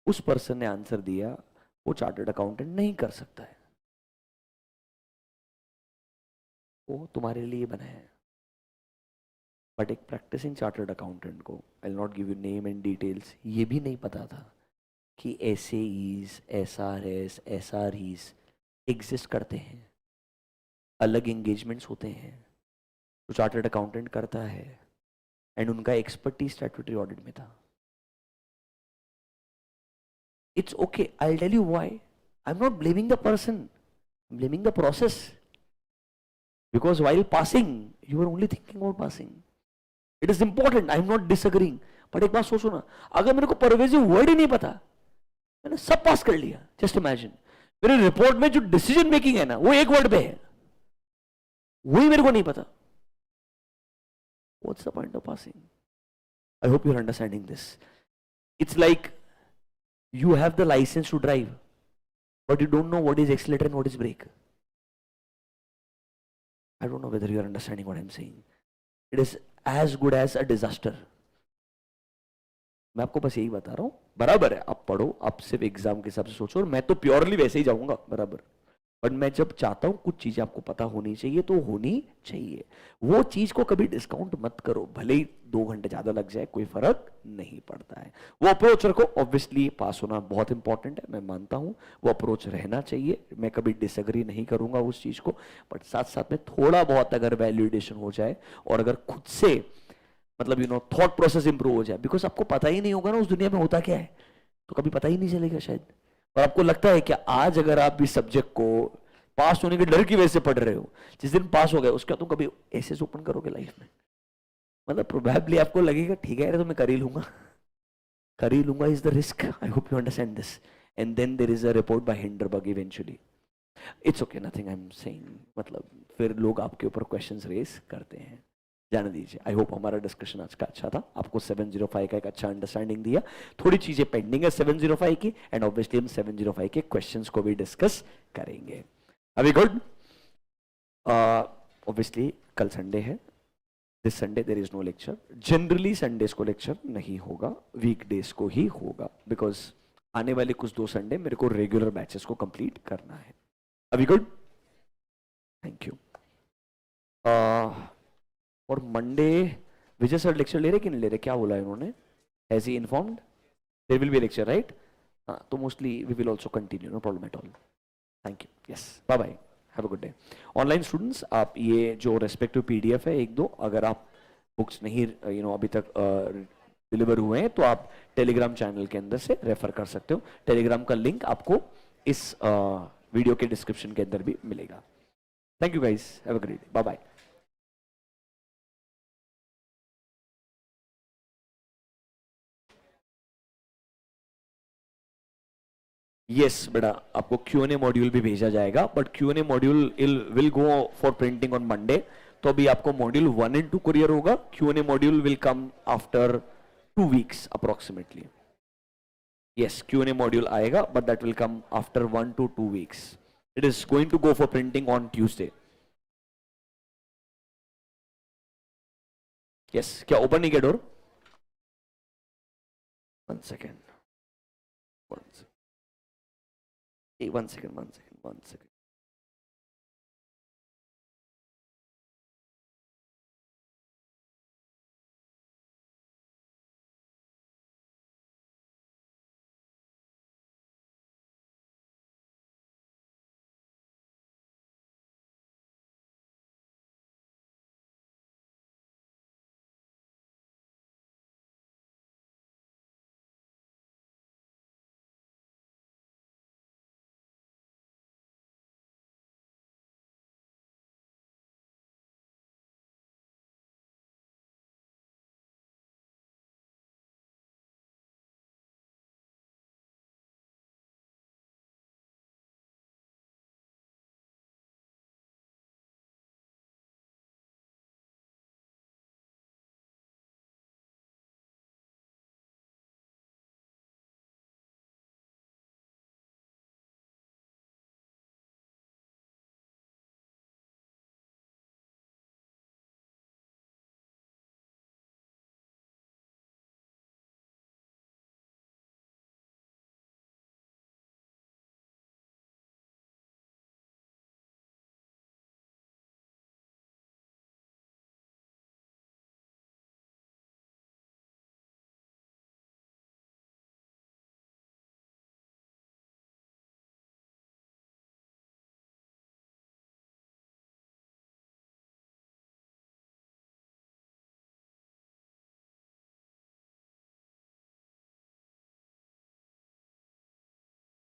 उस पर्सन ने आंसर दिया वो चार्टर्ड अकाउंटेंट नहीं कर सकता है, वो तुम्हारे लिए बना है। बट एक प्रैक्टिसिंग चार्टर्ड अकाउंटेंट को, I will not give you name and details, ये भी नहीं पता था कि SAEs, SRS, SREs एग्जिस्ट करते हैं, अलग एंगेजमेंट्स होते हैं, तो चार्टर्ड अकाउंटेंट करता है, एंड उनका एक्सपर्टीज स्टैट्यूटरी ऑडिट में था। It's okay. I'll tell you why. I'm not blaming the person. I'm blaming the process. Because while passing, you were only thinking about passing. It is important. I'm not disagreeing. But एक बात सोचो ना, अगर मेरे को pervasive word ही नहीं पता, मैंने सब पास कर लिया, जस्ट इमेजिन मेरे रिपोर्ट में जो डिसीजन मेकिंग है ना वो एक वर्ड पे है, वही मेरे को नहीं पता, What's the point of passing? I hope you're understanding this. It's like you have the license to drive, but you don't know what is accelerator and what is brake. I don't know whether you are understanding what I'm saying. It is as good as a disaster. मैं आपको बस यही बता रहा हूं, बराबर है, आप पढ़ो, आप सिर्फ एग्जाम के हिसाब से सोचो, और मैं तो प्योरली वैसे ही जाऊंगा, बराबर। बट मैं जब चाहता हूं कुछ चीजें आपको पता होनी चाहिए तो होनी चाहिए, वो चीज को कभी डिस्काउंट मत करो, भले ही 2 घंटे ज्यादा लग जाए, कोई फर्क नहीं पड़ता है। वो अप्रोच रखो, ऑब्वियसली पास होना बहुत इंपॉर्टेंट है, मैं मानता हूं, वो अप्रोच रहना चाहिए, मैं कभी डिसएग्री नहीं करूंगा उस चीज को, बट साथ साथ में थोड़ा बहुत अगर वैल्यूडेशन हो जाए, और अगर खुद से मतलब थॉट प्रोसेस इंप्रूव हो जाए, बिकॉज आपको पता ही नहीं होगा ना उस दुनिया में होता क्या है, तो कभी पता ही नहीं चलेगा शायद। और आपको लगता है कि आज अगर आप इस सब्जेक्ट को पास होने के डर की वजह से पढ़ रहे हो, जिस दिन पास हो गए उसके बाद तुम कभी ऐसे ओपन करोगे लाइफ में, मतलब प्रोबेबली आपको लगेगा ठीक है तो मैं कर ही लूंगा is the risk. I hope you understand this, and then there is a report by Hindenburg eventually, it's okay, nothing I am saying, मतलब फिर लोग आपके ऊपर क्वेश्चंस रेज करते हैं, जाने दीजिए। आई होप हमारा डिस्कशन आज का अच्छा था, आपको 705 का एक अच्छा अंडरस्टैंडिंग दिया, थोड़ी चीजें पेंडिंग है 705 की, एंड ऑब्वियसली हम 705 के क्वेश्चंस को भी डिस्कस करेंगे। अभी गुड, ऑब्वियसली कल संडे है, this Sunday there is no lecture, generally Sundays को लेक्चर नहीं होगा, वीकडेज को ही होगा, बिकॉज आने वाले कुछ 2 संडे मेरे को रेगुलर बैचेस को कंप्लीट करना है। अभी गुड, थैंक यू। और मंडे विजय सर लेक्चर ले रहे कि नहीं ले रहे, क्या बोला है उन्होंने, has he informed there will be lecture right? हाँ, तो mostly we will also continue, no problem at all. Thank you, yes, bye bye, have a good day. Online students, आप ये जो रेस्पेक्टिव PDF है 1-2, अगर आप बुक्स नहीं अभी तक डिलीवर हुए हैं तो आप टेलीग्राम चैनल के अंदर से रेफर कर सकते हो, टेलीग्राम का लिंक आपको इस वीडियो के डिस्क्रिप्शन के अंदर भी मिलेगा। Thank you guys, have a great day, bye bye. Yes बेटा, आपको Q&A मॉड्यूल भी भेजा जाएगा, but Q&A module will go for printing on Monday, तो अभी आपको मॉड्यूल 1 and 2 कुरियर होगा, Q&A module will come after 2 weeks approximately. Yes, Q&A module आएगा, but that will come after 1 to 2 weeks। It is going to go for printing on Tuesday. Yes, क्या open नहीं किया door? 1 second, 1 second, 1 second, 1 second, 1 second.